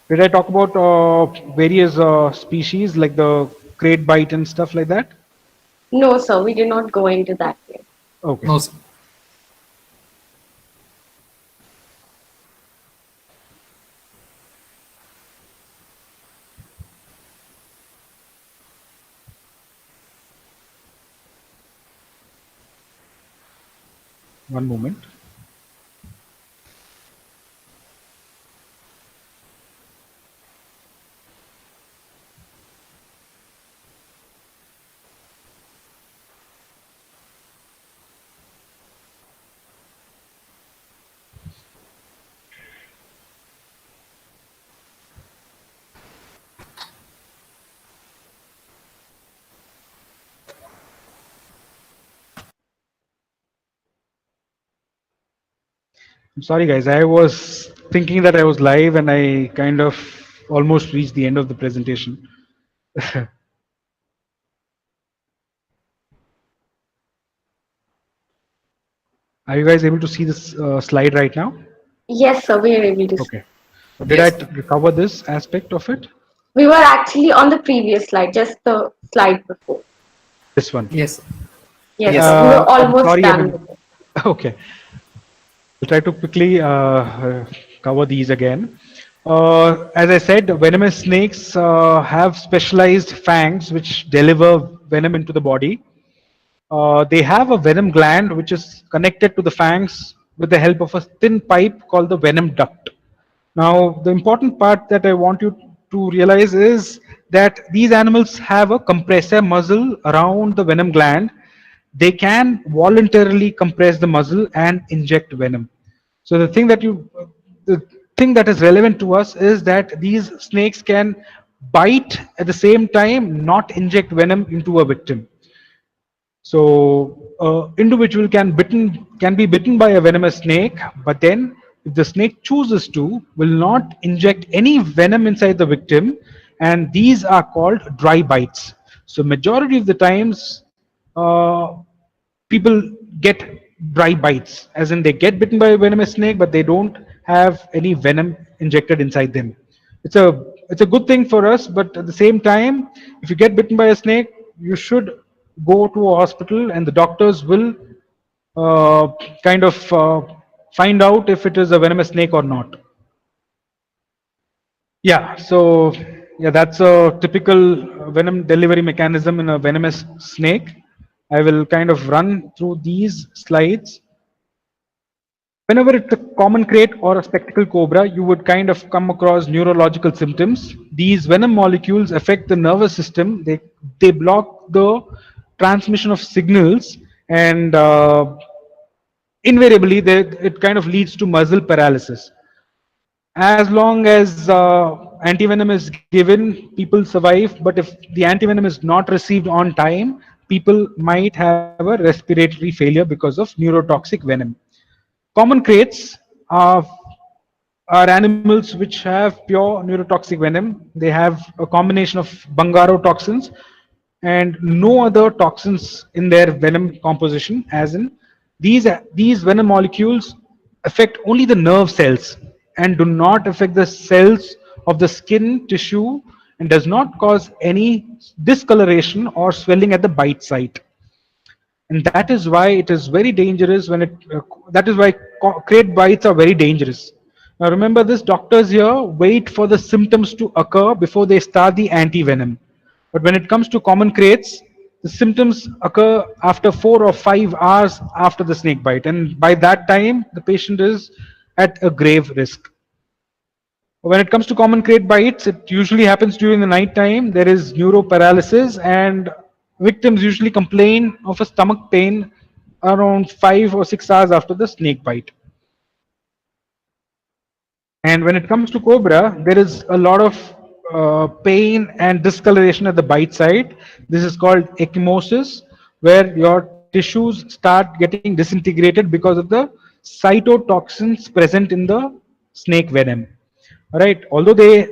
Did I talk about various species like the crate bite and stuff like that? No, sir, we did not go into that yet. Okay. No, sir. One moment. I'm sorry, guys. I was thinking that I was live and I kind of almost reached the end of the presentation. Are you guys able to see this slide right now? Yes, sir, we are able to see. Okay. Did I Yes. cover this aspect of it? We were actually on the previous slide, just the slide before. This one. Yes. Yes, Yes. sir, we were I'm almost sorry. I done mean, with it. okay. I'll try to quickly cover these again. As I said, venomous snakes have specialized fangs which deliver venom into the body. They have a venom gland which is connected to the fangs with the help of a thin pipe called the venom duct. Now, the important part that I want you to realize is that these animals have a compressor muscle around the venom gland. They can voluntarily compress the muscle and inject venom. So the thing that is relevant to us is that these snakes can bite at the same time, not inject venom into a victim. So, individual can be bitten by a venomous snake, but then if the snake chooses to, will not inject any venom inside the victim, and these are called dry bites. So, majority of the times, people get dry bites, as in they get bitten by a venomous snake, but they don't have any venom injected inside them. It's a good thing for us, but at the same time, if you get bitten by a snake, you should go to a hospital, and the doctors will uh, kind of find out if it is a venomous snake or not. Yeah, so yeah, that's a typical venom delivery mechanism in a venomous snake. I will kind of run through these slides. Whenever it's a common crate or a spectacle cobra, you would kind of come across neurological symptoms. These venom molecules affect the nervous system. They block the transmission of signals, and invariably it kind of leads to muscle paralysis. As long as antivenom is given, people survive. But if the antivenom is not received on time, people might have a respiratory failure because of neurotoxic venom. Common crates are animals which have pure neurotoxic venom. They have a combination of bungaro toxins and no other toxins in their venom composition, as in these venom molecules affect only the nerve cells and do not affect the cells of the skin tissue, and does not cause any discoloration or swelling at the bite site. And that is why it is very dangerous when it that is why crate bites are very dangerous. Now remember this, doctors here wait for the symptoms to occur before they start the anti venom, but when it comes to common crates, the symptoms occur after 4 or 5 hours after the snake bite, and by that time the patient is at a grave risk. When it comes to common crate bites, it usually happens during the night time. There is neuroparalysis, and victims usually complain of a stomach pain around 5 or 6 hours after the snake bite. And when it comes to cobra, there is a lot of pain and discoloration at the bite site. This is called ecchymosis, where your tissues start getting disintegrated because of the cytotoxins present in the snake venom. All right, although they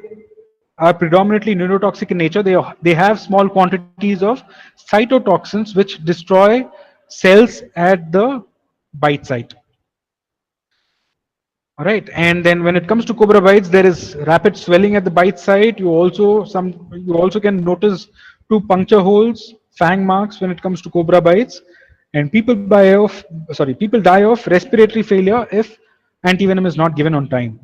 are predominantly neurotoxic in nature, they have small quantities of cytotoxins which destroy cells at the bite site. All right, and then when it comes to cobra bites, there is rapid swelling at the bite site. You also can notice two puncture holes, fang marks when it comes to cobra bites, and people die of respiratory failure if antivenom is not given on time.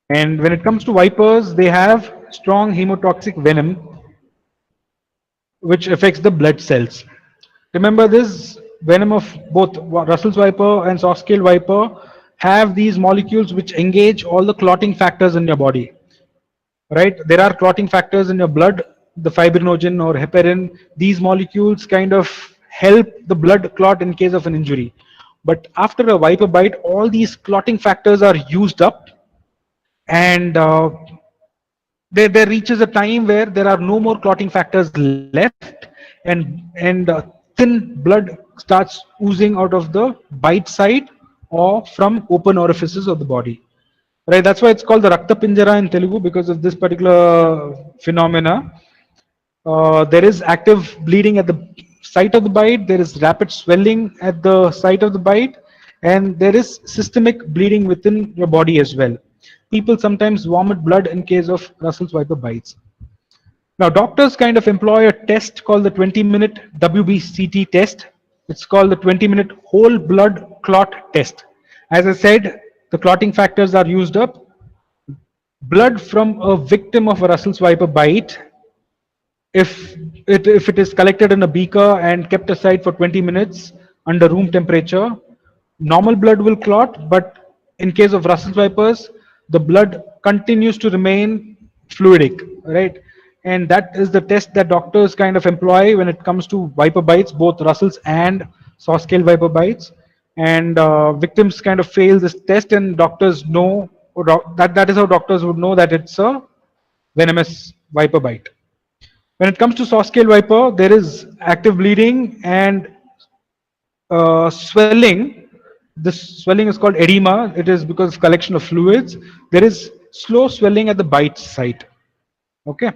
And when it comes to vipers, they have strong hemotoxic venom which affects the blood cells. Remember this, venom of both Russell's viper and soft-scaled viper have these molecules which engage all the clotting factors in your body. Right? There are clotting factors in your blood, the fibrinogen or heparin. These molecules kind of help the blood clot in case of an injury. But after a viper bite, all these clotting factors are used up, and there reaches a time where there are no more clotting factors left, and thin blood starts oozing out of the bite site or from open orifices of the body. Right, that's why it's called the Rakta Pinjara in Telugu, because of this particular phenomena. There is active bleeding at the site of the bite, there is rapid swelling at the site of the bite, and there is systemic bleeding within your body as well. People sometimes vomit blood in case of Russell's viper bites. Now, doctors kind of employ a test called the 20-minute WBCT test. It's called the 20-minute whole blood clot test. As I said, the clotting factors are used up. Blood from a victim of a Russell's viper bite, if it is collected in a beaker and kept aside for 20 minutes under room temperature, normal blood will clot, but in case of Russell's vipers, the blood continues to remain fluidic, right? And that is the test that doctors kind of employ when it comes to viper bites, both Russell's and saw scale viper bites. And victims kind of fail this test, and doctors know, or that is how doctors would know that it's a venomous viper bite. When it comes to soft scale viper, there is active bleeding and swelling. This swelling is called edema. It is because of collection of fluids. There is slow swelling at the bite site. Okay.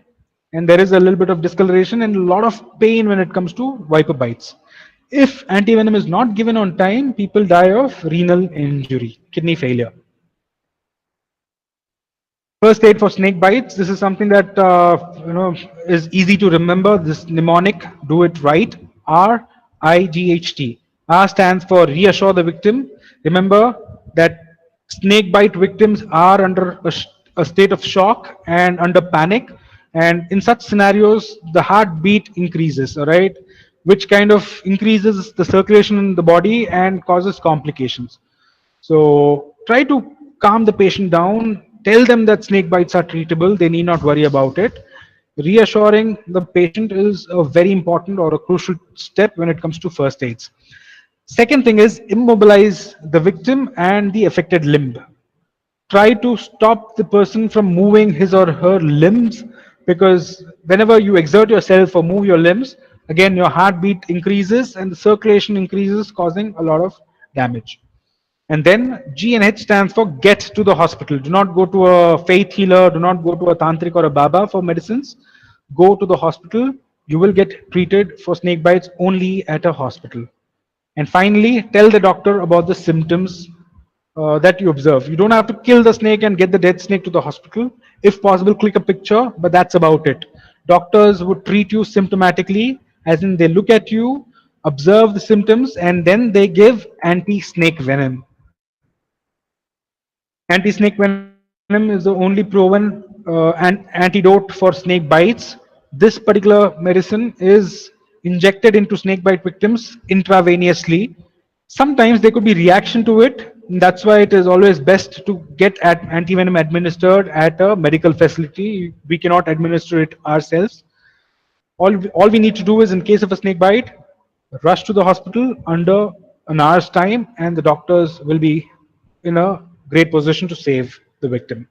And there is a little bit of discoloration and a lot of pain when it comes to viper bites. If antivenom is not given on time, people die of renal injury, kidney failure. First aid for snake bites. This is something that is easy to remember. This mnemonic, do it right. RIGHT. R stands for reassure the victim. Remember that snake bite victims are under a state of shock and under panic. And in such scenarios, the heartbeat increases, all right, which kind of increases the circulation in the body and causes complications. So try to calm the patient down. Tell them that snake bites are treatable. They need not worry about it. Reassuring the patient is a very important or a crucial step when it comes to first aids. Second thing is immobilize the victim and the affected limb. Try to stop the person from moving his or her limbs, because whenever you exert yourself or move your limbs, again your heartbeat increases and the circulation increases, causing a lot of damage. And then G and H stands for get to the hospital. Do not go to a faith healer, do not go to a tantric or a baba for medicines. Go to the hospital. You will get treated for snake bites only at a hospital. And finally, tell the doctor about the symptoms that you observe. You don't have to kill the snake and get the dead snake to the hospital. If possible, click a picture, but that's about it. Doctors would treat you symptomatically, as in they look at you, observe the symptoms, and then they give anti-snake venom. Anti-snake venom is the only proven antidote for snake bites. This particular medicine is injected into snake bite victims intravenously. Sometimes there could be reaction to it. That's why it is always best to get antivenom administered at a medical facility. We cannot administer it ourselves. All we need to do is, in case of a snake bite, rush to the hospital under an hour's time, and the doctors will be in a great position to save the victim.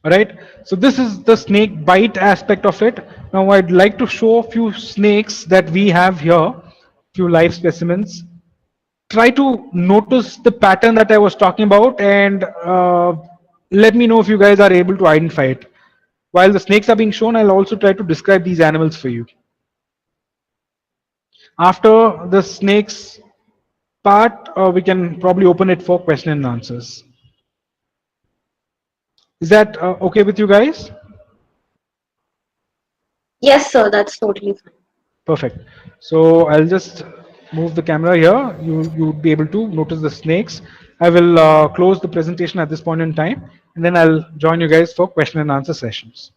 All right. So this is the snake bite aspect of it. Now I'd like to show a few snakes that we have here, few live specimens. Try to notice the pattern that I was talking about, and let me know if you guys are able to identify it. While the snakes are being shown, I'll also try to describe these animals for you. After the snakes part, we can probably open it for question and answers. Is that okay with you guys? Yes, sir, that's totally fine. Perfect. So I'll just move the camera here. You would be able to notice the snakes. I will close the presentation at this point in time, and then I'll join you guys for question and answer sessions.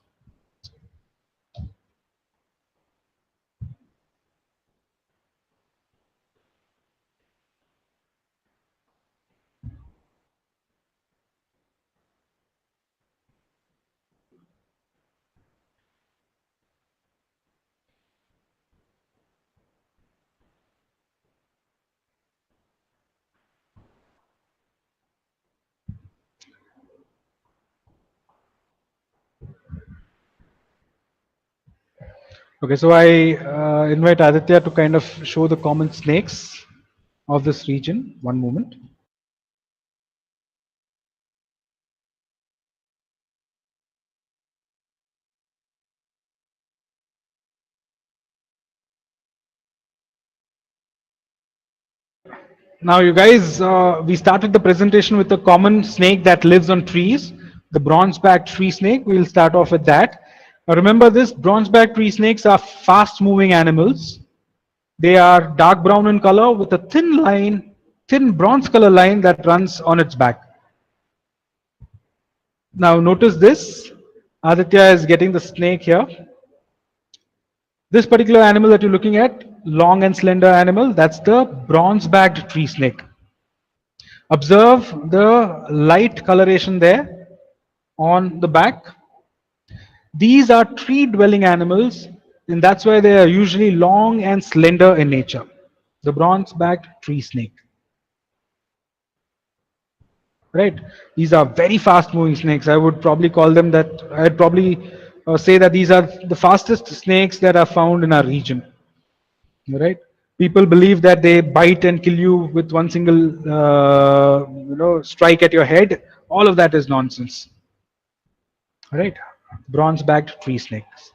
Okay, so I invite Aditya to kind of show the common snakes of this region. One moment. Now, you guys, we started the presentation with a common snake that lives on trees, the bronze-backed tree snake. We'll start off with that. Now, remember this, bronze-backed tree snakes are fast-moving animals. They are dark brown in color with a thin line, thin bronze color line that runs on its back. Now, notice this. Aditya is getting the snake here. This particular animal that you're looking at, long and slender animal, that's the bronze-backed tree snake. Observe the light coloration there on the back. These are tree dwelling animals, and that's why they are usually long and slender in nature. The bronze backed tree snake. Right? These are very fast moving snakes. I would probably call them that. I'd probably say that these are the fastest snakes that are found in our region. Right? People believe that they bite and kill you with one single, strike at your head. All of that is nonsense. Right? Bronze backed tree snakes.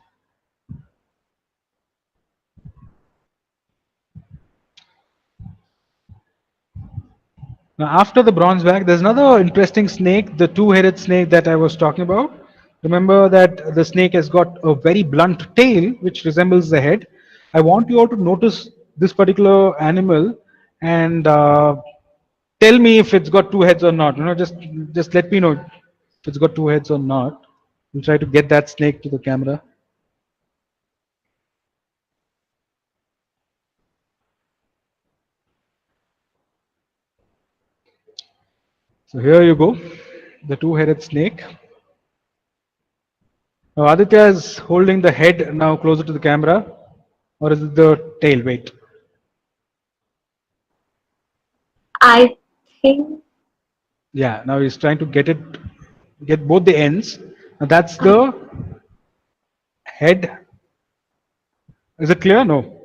Now, after the bronze back, there's another interesting snake, the two-headed snake that I was talking about. Remember that the snake has got a very blunt tail, which resembles the head. I want you all to notice this particular animal and tell me if it's got two heads or not. Just let me know if it's got two heads or not. We'll try to get that snake to the camera. So here you go, the two-headed snake. Now Aditya is holding the head now closer to the camera, or is it the tail? Wait. I think Yeah, now he's trying to get both the ends. Now that's the head. Is it clear? No.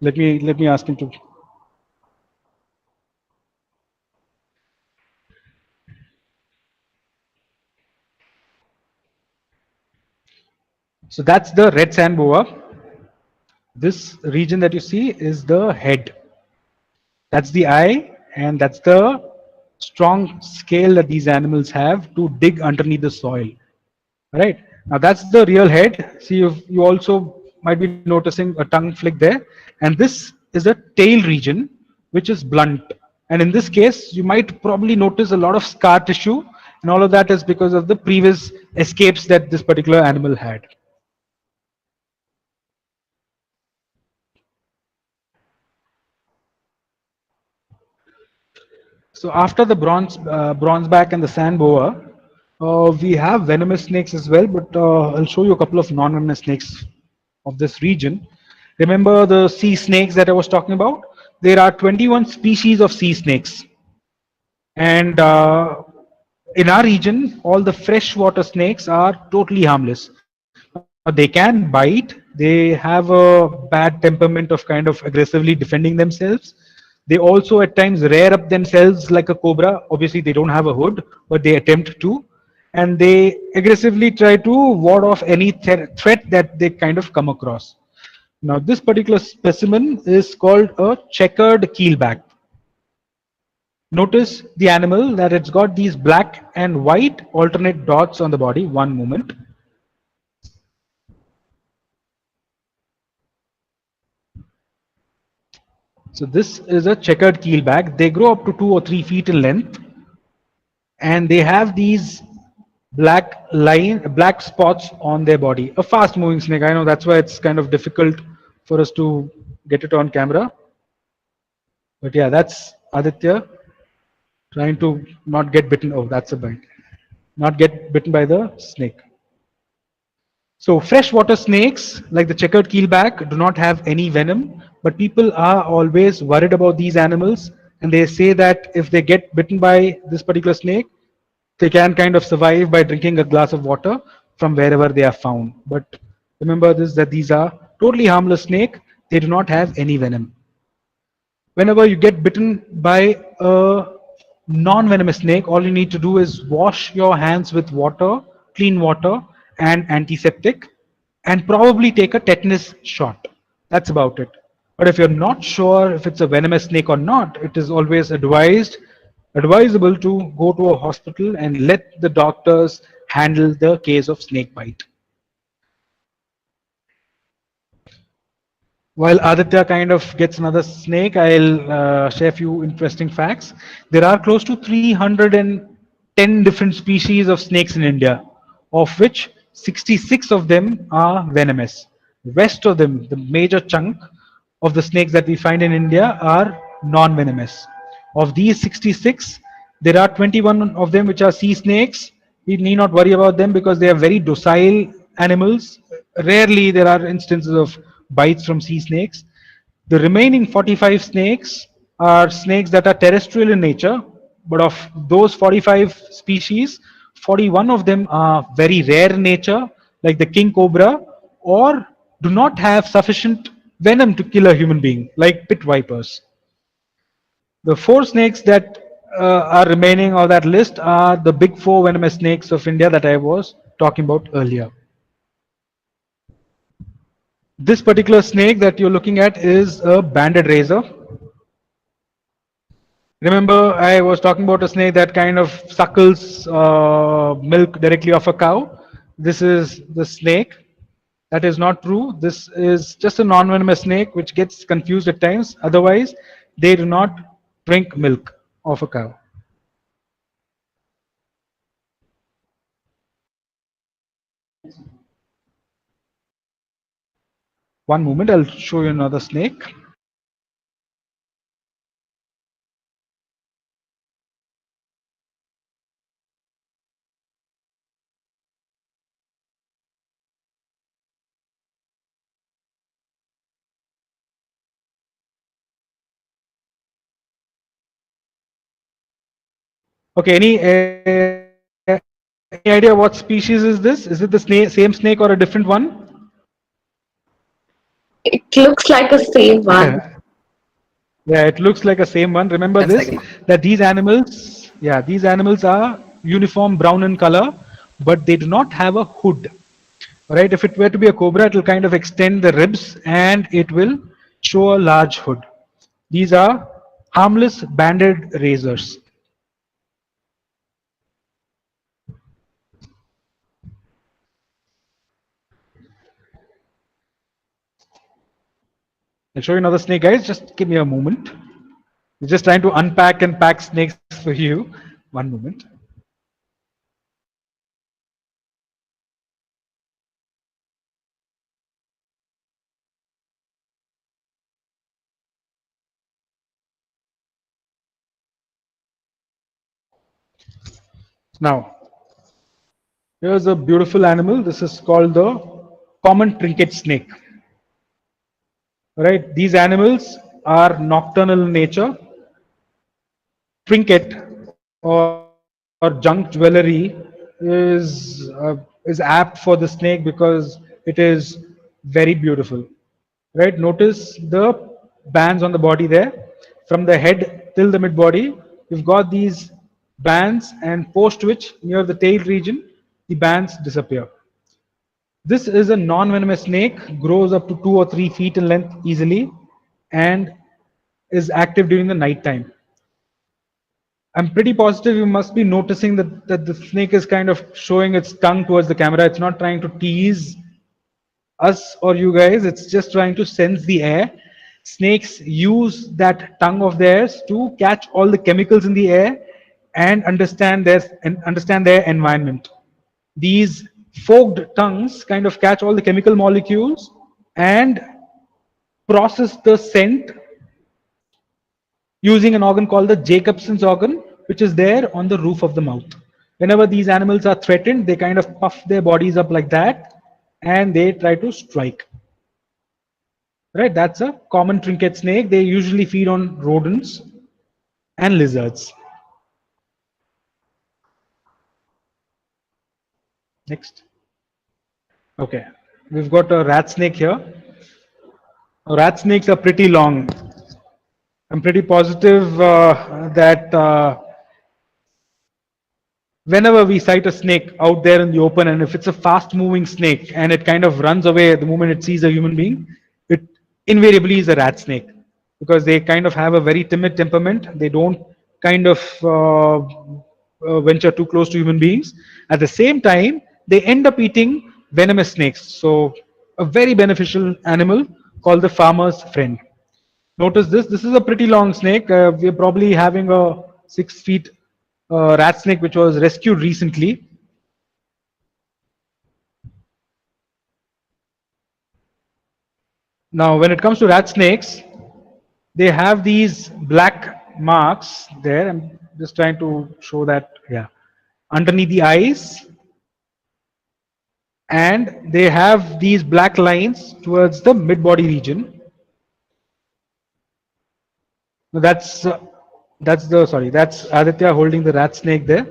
Let me ask him to. So that's the red sand boa. This region that you see is the head. That's the eye, and that's the strong scale that these animals have to dig underneath the soil. Right. Now that's the real head. See, you also might be noticing a tongue flick there. And this is a tail region, which is blunt. And in this case, you might probably notice a lot of scar tissue. And all of that is because of the previous escapes that this particular animal had. So after the bronzeback and the sand boa, we have venomous snakes as well, but I'll show you a couple of non-venomous snakes of this region. Remember the sea snakes that I was talking about? There are 21 species of sea snakes. And in our region, all the freshwater snakes are totally harmless. Now, they can bite, they have a bad temperament of kind of aggressively defending themselves. They also at times rear up themselves like a cobra. Obviously, they don't have a hood, but they attempt to. And they aggressively try to ward off any threat that they kind of come across. Now, this particular specimen is called a checkered keelback. Notice the animal that it's got these black and white alternate dots on the body. One moment. So this is a checkered keelback. They grow up to 2 or 3 feet in length, and they have these black spots on their body. A fast-moving snake. I know that's why it's kind of difficult for us to get it on camera. But yeah, that's Aditya trying to not get bitten. Oh, that's a bite. Not get bitten by the snake. So freshwater snakes, like the checkered keelback, do not have any venom, but people are always worried about these animals, and they say that if they get bitten by this particular snake, they can kind of survive by drinking a glass of water from wherever they are found. But remember this, that these are totally harmless snake. They do not have any venom. Whenever you get bitten by a non-venomous snake, all you need to do is wash your hands with water, clean water, and antiseptic, and probably take a tetanus shot. That's about it. But if you're not sure if it's a venomous snake or not, it is always advisable to go to a hospital and let the doctors handle the case of snake bite. While Aditya kind of gets another snake, I'll share a few interesting facts. There are close to 310 different species of snakes in India, of which 66 of them are venomous. Rest of them, the major chunk of the snakes that we find in India, are non-venomous. Of these 66, There are 21 of them which are sea snakes. We need not worry about them because they are very docile animals. Rarely there are instances of bites from sea snakes. The remaining 45 snakes are snakes that are terrestrial in nature, but of those 45 species, 41 of them are very rare in nature, like the king cobra, or do not have sufficient venom to kill a human being, like pit vipers. The four snakes that are remaining on that list are the big four venomous snakes of India that I was talking about earlier. This particular snake that you're looking at is a banded razor. Remember, I was talking about a snake that kind of suckles milk directly off a cow. This is the snake. That is not true. This is just a non-venomous snake which gets confused at times. Otherwise, they do not drink milk of a cow. One moment, I'll show you another snake. Okay, any idea what species is this? Is it the same snake or a different one? It looks like a same one. Yeah, it looks like a same one. Remember That's this, like that these animals are uniform brown in color, but they do not have a hood. Right? If it were to be a cobra, it will kind of extend the ribs and it will show a large hood. These are harmless banded razors. I'll show you another snake, guys. Just give me a moment. We're just trying to unpack and pack snakes for you. One moment. Now, here's a beautiful animal. This is called the common trinket snake. Right? These animals are nocturnal in nature. Trinket or junk jewelry is apt for the snake because it is very beautiful. Right? Notice the bands on the body there. From the head till the mid body, you've got these bands, and post which, near the tail region, the bands disappear. This is a non-venomous snake, grows up to 2 or 3 feet in length easily, and is active during the night time. I'm pretty positive you must be noticing that the snake is kind of showing its tongue towards the camera. It's not trying to tease us or you guys, it's just trying to sense the air. Snakes use that tongue of theirs to catch all the chemicals in the air and understand their environment. These forked tongues kind of catch all the chemical molecules and process the scent using an organ called the Jacobson's organ, which is there on the roof of the mouth. Whenever these animals are threatened, they kind of puff their bodies up like that and they try to strike. Right, that's a common trinket snake. They usually feed on rodents and lizards. Next. Okay, we've got a rat snake here. Rat snakes are pretty long. I'm pretty positive that whenever we sight a snake out there in the open, and if it's a fast moving snake and it kind of runs away the moment it sees a human being, it invariably is a rat snake because they kind of have a very timid temperament. They don't kind of venture too close to human beings. At the same time, they end up eating venomous snakes. So, a very beneficial animal called the farmer's friend. Notice this. This is a pretty long snake. We're probably having a 6 feet rat snake which was rescued recently. Now, when it comes to rat snakes, they have these black marks there. I'm Just trying to show that, yeah, underneath the eyes, and they have these black lines towards the mid body region. No, that's the, sorry, that's Aditya holding the rat snake there.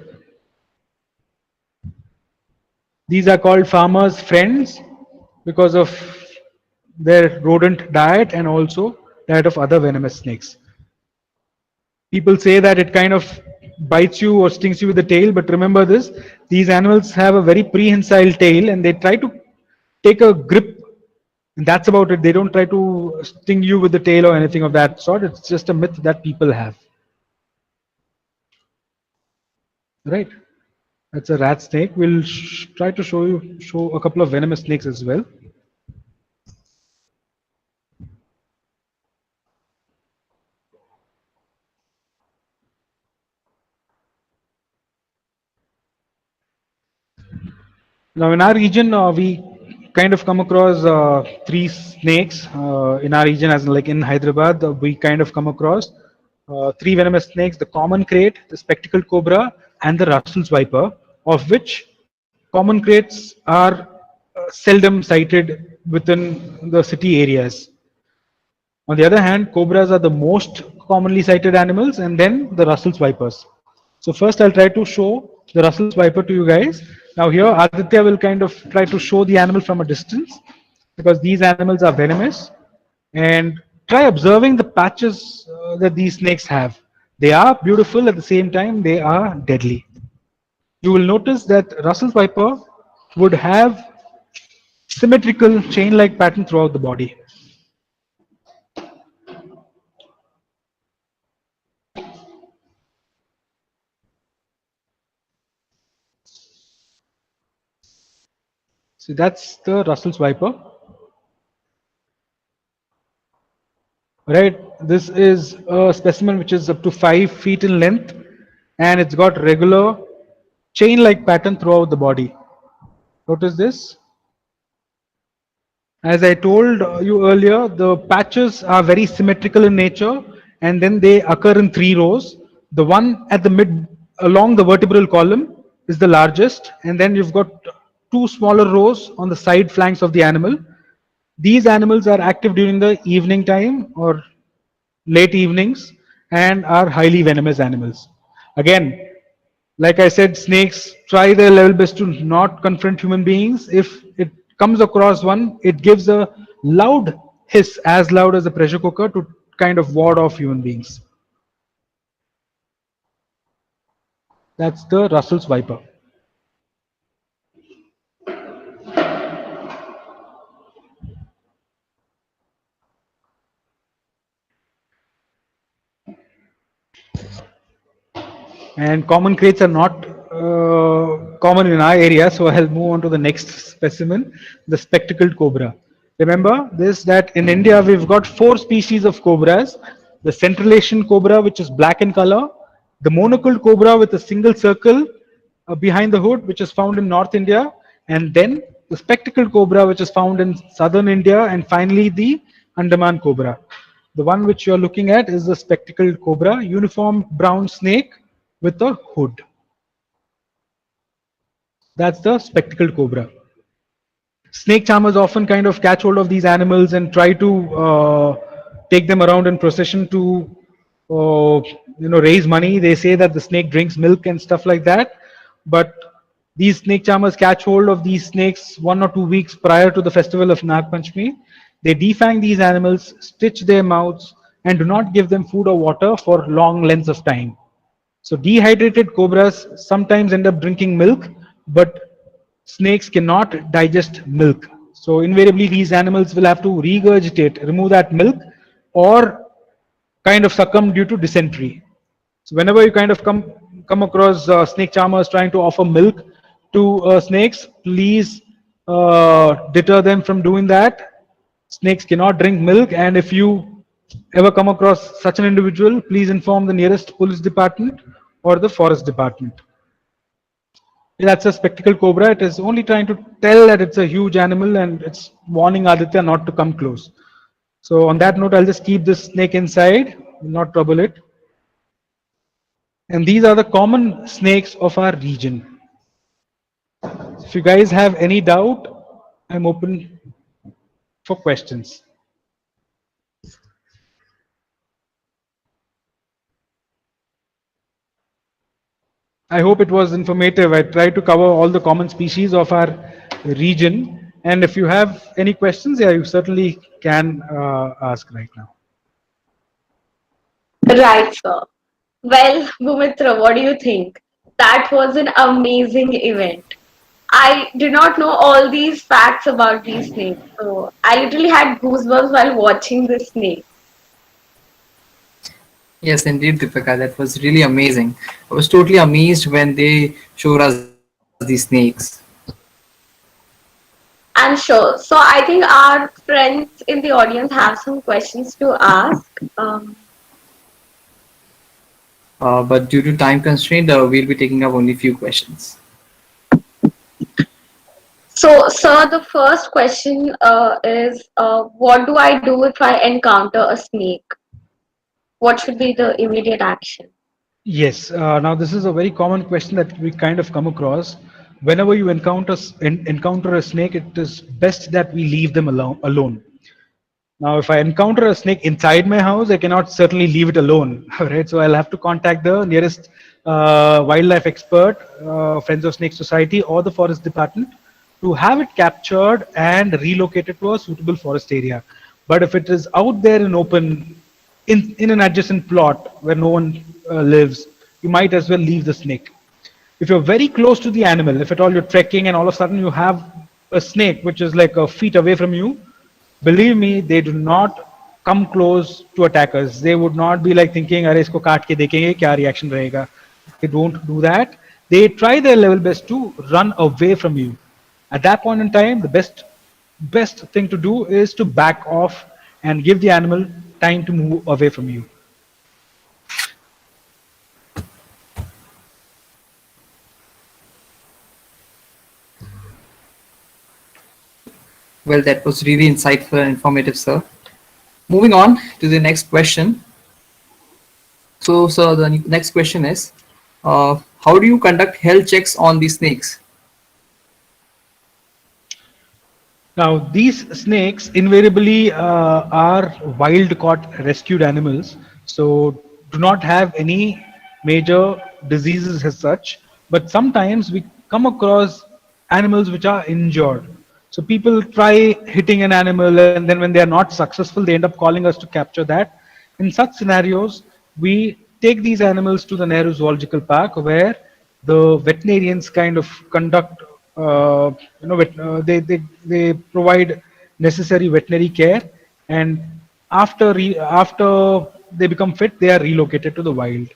These are called farmers' friends because of their rodent diet and also that of other venomous snakes. People say that it kind of bites you or stings you with the tail, but remember this, these animals have a very prehensile tail and they try to take a grip, and that's about it. They don't try to sting you with the tail or anything of that sort. It's just a myth that people have. Right? That's a rat snake. We'll try to show a couple of venomous snakes as well. Now, in our region, we kind of come across three snakes in our region, as in like in Hyderabad. We kind of come across three venomous snakes: the common crate, the spectacled cobra, and the Russell's viper. Of which common crates are seldom sighted within the city areas. On the other hand, cobras are the most commonly sighted animals, and then the Russell's vipers. So first I'll try to show the Russell's viper to you guys. Now here Aditya will kind of try to show the animal from a distance because these animals are venomous, and try observing the patches that these snakes have. They are beautiful, at the same time they are deadly. You will notice that Russell's viper would have symmetrical chain-like pattern throughout the body. So that's the Russell's viper. Right, this is a specimen which is up to 5 feet in length, and it's got regular chain-like pattern throughout the body. Notice this. As I told you earlier, the patches are very symmetrical in nature, and then they occur in 3 rows. The one at the mid, along the vertebral column, is the largest, and then you've got 2 smaller rows on the side flanks of the animal. These animals are active during the evening time or late evenings and are highly venomous animals. Again, like I said, snakes try their level best to not confront human beings. If it comes across one, it gives a loud hiss, as loud as a pressure cooker, to kind of ward off human beings. That's the Russell's viper. And common crates are not common in our area, so I'll move on to the next specimen, the spectacled cobra. Remember this, that in India we've got 4 species of cobras: the Central Asian cobra, which is black in color; the monocled cobra with a single circle behind the hood, which is found in North India; and then the spectacled cobra, which is found in southern India; and finally the Andaman cobra. The one which you're looking at is the spectacled cobra, uniform brown snake with a hood. That's the spectacled cobra. Snake charmers often kind of catch hold of these animals and try to take them around in procession to raise money. They say that the snake drinks milk and stuff like that, but these snake charmers catch hold of these snakes 1 or 2 weeks prior to the festival of Nag Panchami. They defang these animals, stitch their mouths, and do not give them food or water for long lengths of time. So dehydrated cobras sometimes end up drinking milk, but snakes cannot digest milk. So invariably these animals will have to regurgitate, remove that milk, or kind of succumb due to dysentery. So whenever you kind of come across snake charmers trying to offer milk to snakes, please deter them from doing that. Snakes cannot drink milk, and if you ever come across such an individual, please inform the nearest police department or the forest department. That's a spectacled cobra. It is only trying to tell that it's a huge animal, and it's warning Aditya not to come close. So on that note, I'll just keep this snake inside, not trouble it. And these are the common snakes of our region. If you guys have any doubt, I'm open for questions. I hope it was informative. I tried to cover all the common species of our region. And if you have any questions, yeah, you certainly can ask right now. Right, sir. Well, Bhumitra, what do you think? That was an amazing event. I did not know all these facts about these snakes. So I literally had goosebumps while watching this snake. Yes, indeed, Deepika, that was really amazing. I was totally amazed when they showed us these snakes. I'm sure. So I think our friends in the audience have some questions to ask. But due to time constraint, we'll be taking up only few questions. So, sir, the first question is what do I do if I encounter a snake? What should be the immediate action? Yes. Now, this is a very common question that we kind of come across. Whenever you encounter a snake, it is best that we leave them alone. Now, if I encounter a snake inside my house, I cannot certainly leave it alone, right? So I'll have to contact the nearest wildlife expert, Friends of Snake Society, or the Forest Department to have it captured and relocated to a suitable forest area. But if it is out there in open, in an adjacent plot where no one lives, you might as well leave the snake. If you're very close to the animal, if at all you're trekking and all of a sudden you have a snake which is like a feet away from you, believe me, they do not come close to attackers. They would not be like thinking, "अरे इसको काट के देखेंगे क्या reaction रहेगा." They don't do that. They try their level best to run away from you. At that point in time, the best thing to do is to back off and give the animal time to move away from you. Well, that was really insightful and informative, sir. Moving on to the next question. So, sir, the next question is, how do you conduct health checks on these snakes? Now, these snakes invariably are wild caught rescued animals, so do not have any major diseases as such. But sometimes we come across animals which are injured. So people try hitting an animal, and then when they are not successful, they end up calling us to capture that. In such scenarios, we take these animals to the Nehru Zoological Park, where the veterinarians kind of conduct, they provide necessary veterinary care, and after they become fit, they are relocated to the wild.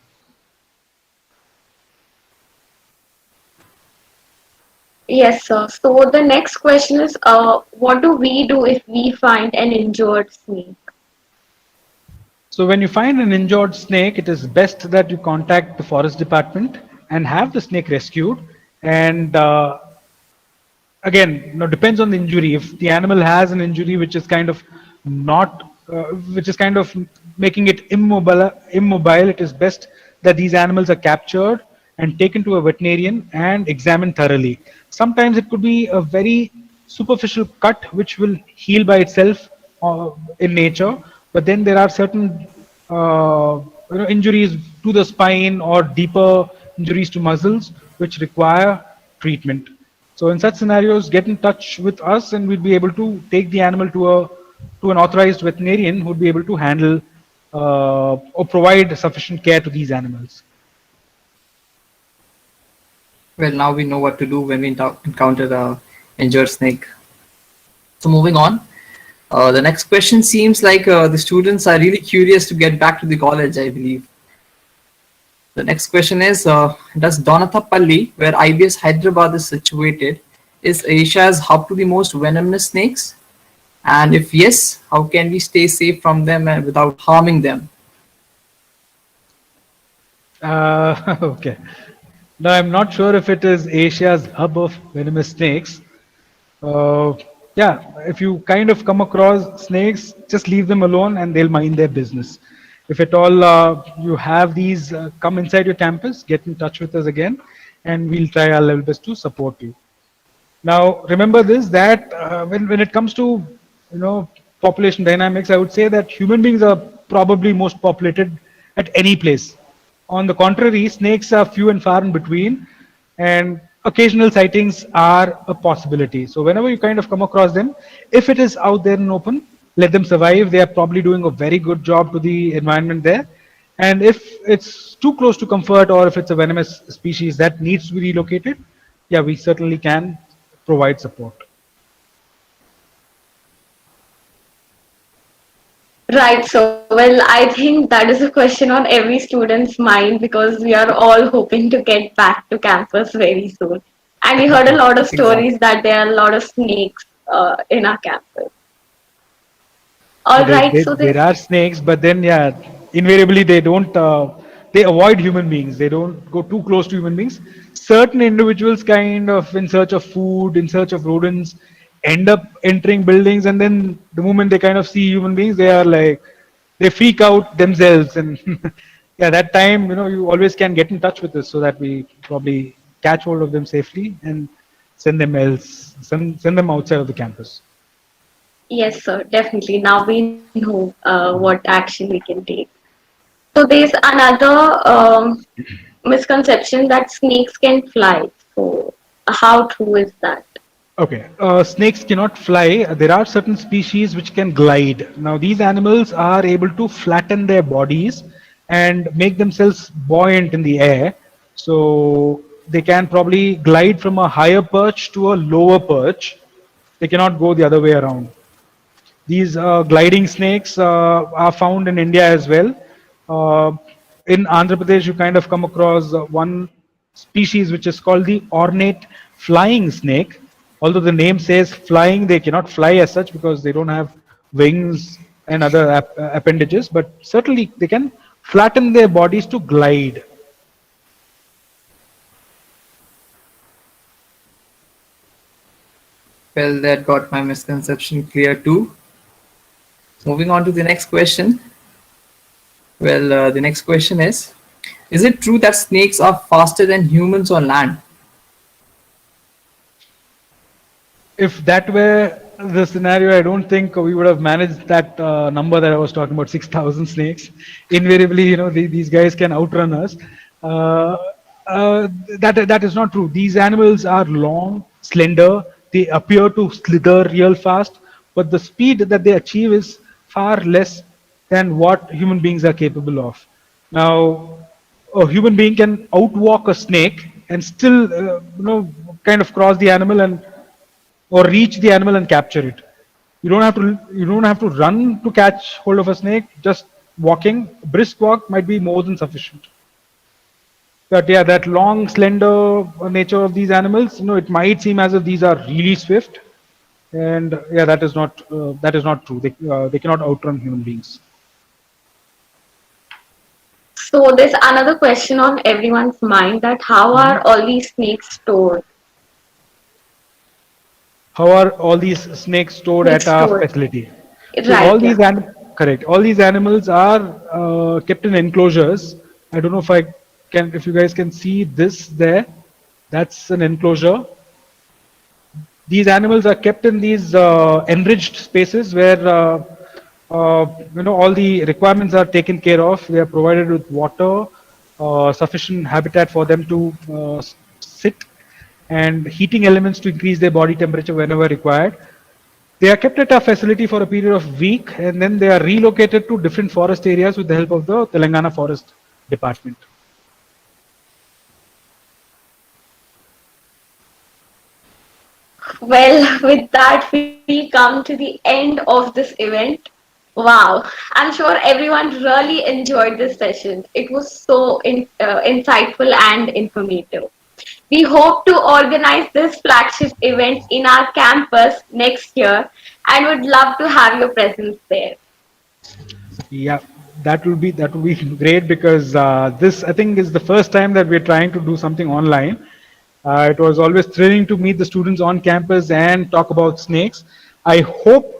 Yes, sir. So the next question is what do we do if we find an injured snake? So when you find an injured snake, it is best that you contact the forest department and have the snake rescued. And again, depends on the injury. If the animal has an injury which is kind of not which is kind of making it immobile, it is best that these animals are captured and taken to a veterinarian and examined thoroughly. Sometimes it could be a very superficial cut which will heal by itself in nature, but then there are certain injuries to the spine or deeper injuries to muscles which require treatment. So in such scenarios, get in touch with us, and we'll be able to take the animal to an authorized veterinarian who would be able to handle or provide sufficient care to these animals. Well, now we know what to do when we encounter the injured snake. So, moving on. The next question seems like the students are really curious to get back to the college, I believe. The next question is, does Donathapalli, where IBS Hyderabad is situated, is Asia's hub to the most venomous snakes? And if yes, how can we stay safe from them without harming them? Okay. Now, I'm not sure if it is Asia's hub of venomous snakes. Uh, yeah, if you kind of come across snakes, just leave them alone and they'll mind their business. If at all you have these come inside your campus, get in touch with us again, and we'll try our level best to support you. Now, remember this, that when it comes to, population dynamics, I would say that human beings are probably most populated at any place. On the contrary, snakes are few and far in between, and occasional sightings are a possibility. So whenever you kind of come across them, if it is out there in open, let them survive. They are probably doing a very good job to the environment there. And if it's too close to comfort, or if it's a venomous species that needs to be relocated, yeah, we certainly can provide support. Right, so well, I think that is a question on every student's mind because we are all hoping to get back to campus very soon. And we heard a lot of Exactly. stories that there are a lot of snakes in our campus. Yeah, All right, so there this, are snakes, but then yeah, invariably they don't. They avoid human beings. They don't go too close to human beings. Certain individuals, kind of in search of food, in search of rodents, end up entering buildings, and then the moment they kind of see human beings, they are like they freak out themselves. And yeah, that time, you always can get in touch with us so that we probably catch hold of them safely and send them outside of the campus. yes, sir, definitely. Now we know what action we can take. So there's another misconception that snakes can fly. So how true is that? Okay, snakes cannot fly. There are certain species which can glide. Now, these animals are able to flatten their bodies and make themselves buoyant in the air. So, they can probably glide from a higher perch to a lower perch. They cannot go the other way around. These gliding snakes are found in India as well. Uh, in Andhra Pradesh, you kind of come across one species which is called the ornate flying snake. Although the name says flying, they cannot fly as such because they don't have wings and other appendages, but certainly they can flatten their bodies to glide. Well, that got my misconception clear too. Moving on to the next question. Well, the next question is it true that snakes are faster than humans on land? If that were the scenario, I don't think we would have managed that number that I was talking about, 6,000 snakes. Invariably, these guys can outrun us. Uh, that is not true. These animals are long, slender. They appear to slither real fast, but the speed that they achieve is far less than what human beings are capable of. Now, a human being can outwalk a snake and still, kind of cross the animal and or reach the animal and capture it. You don't have to run to catch hold of a snake. Just walking, brisk walk might be more than sufficient. But yeah, that long, slender nature of these animals, it might seem as if these are really swift, and yeah, that is not true. They cannot outrun human beings. So there's another question on everyone's mind that how are Mhm. all these snakes stored? How are all these snakes stored Snakes at our stored. facility? So Right, all yeah. these correct. All these animals are kept in enclosures. I don't know if you guys can see this there. That's an enclosure. These animals are kept in these enriched spaces where all the requirements are taken care of. They are provided with water, sufficient habitat for them to sit, and heating elements to increase their body temperature whenever required. They are kept at our facility for a period of week, and then they are relocated to different forest areas with the help of the Telangana Forest Department. Well, with that, we come to the end of this event. Wow, I'm sure everyone really enjoyed this session. It was so insightful and informative. We hope to organize this flagship event in our campus next year and would love to have your presence there. Yeah, that will be great because this I think is the first time that we're trying to do something online. It was always thrilling to meet the students on campus and talk about snakes. I hope,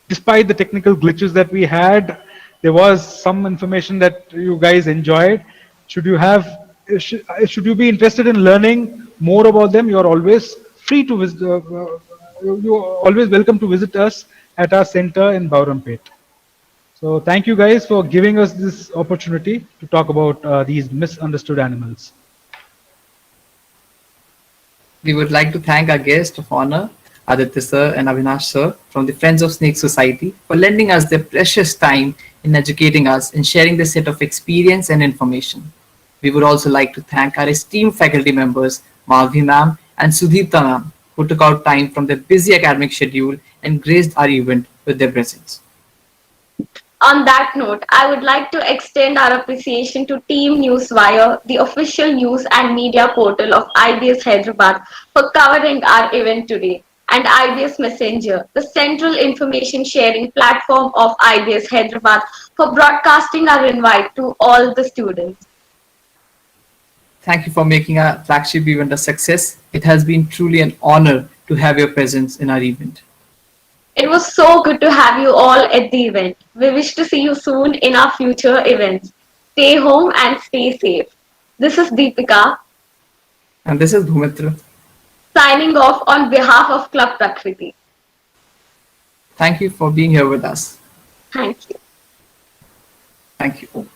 despite the technical glitches that we had, there was some information that you guys enjoyed. Should you have, should you be interested in learning more about them? You are always free to visit. You are always welcome to visit us at our center in Baurampet. So thank you guys for giving us this opportunity to talk about these misunderstood animals. We would like to thank our guest of honor, Aditya sir and Avinash sir from the Friends of Snake Society for lending us their precious time in educating us and sharing this set of experience and information. We would also like to thank our esteemed faculty members, Malvi ma'am and Sudhita ma'am, who took out time from their busy academic schedule and graced our event with their presence. On that note, I would like to extend our appreciation to Team Newswire, the official news and media portal of IBS Hyderabad, for covering our event today, and IBS Messenger, the central information sharing platform of IBS Hyderabad, for broadcasting our invite to all the students. Thank you for making our flagship event a success. It has been truly an honor to have your presence in our event. It was so good to have you all at the event. We wish to see you soon in our future events. Stay home and stay safe. This is Deepika And this is Bhumitra. signing off on behalf of Club Prakriti. Thank you for being here with us. Thank you. Thank you.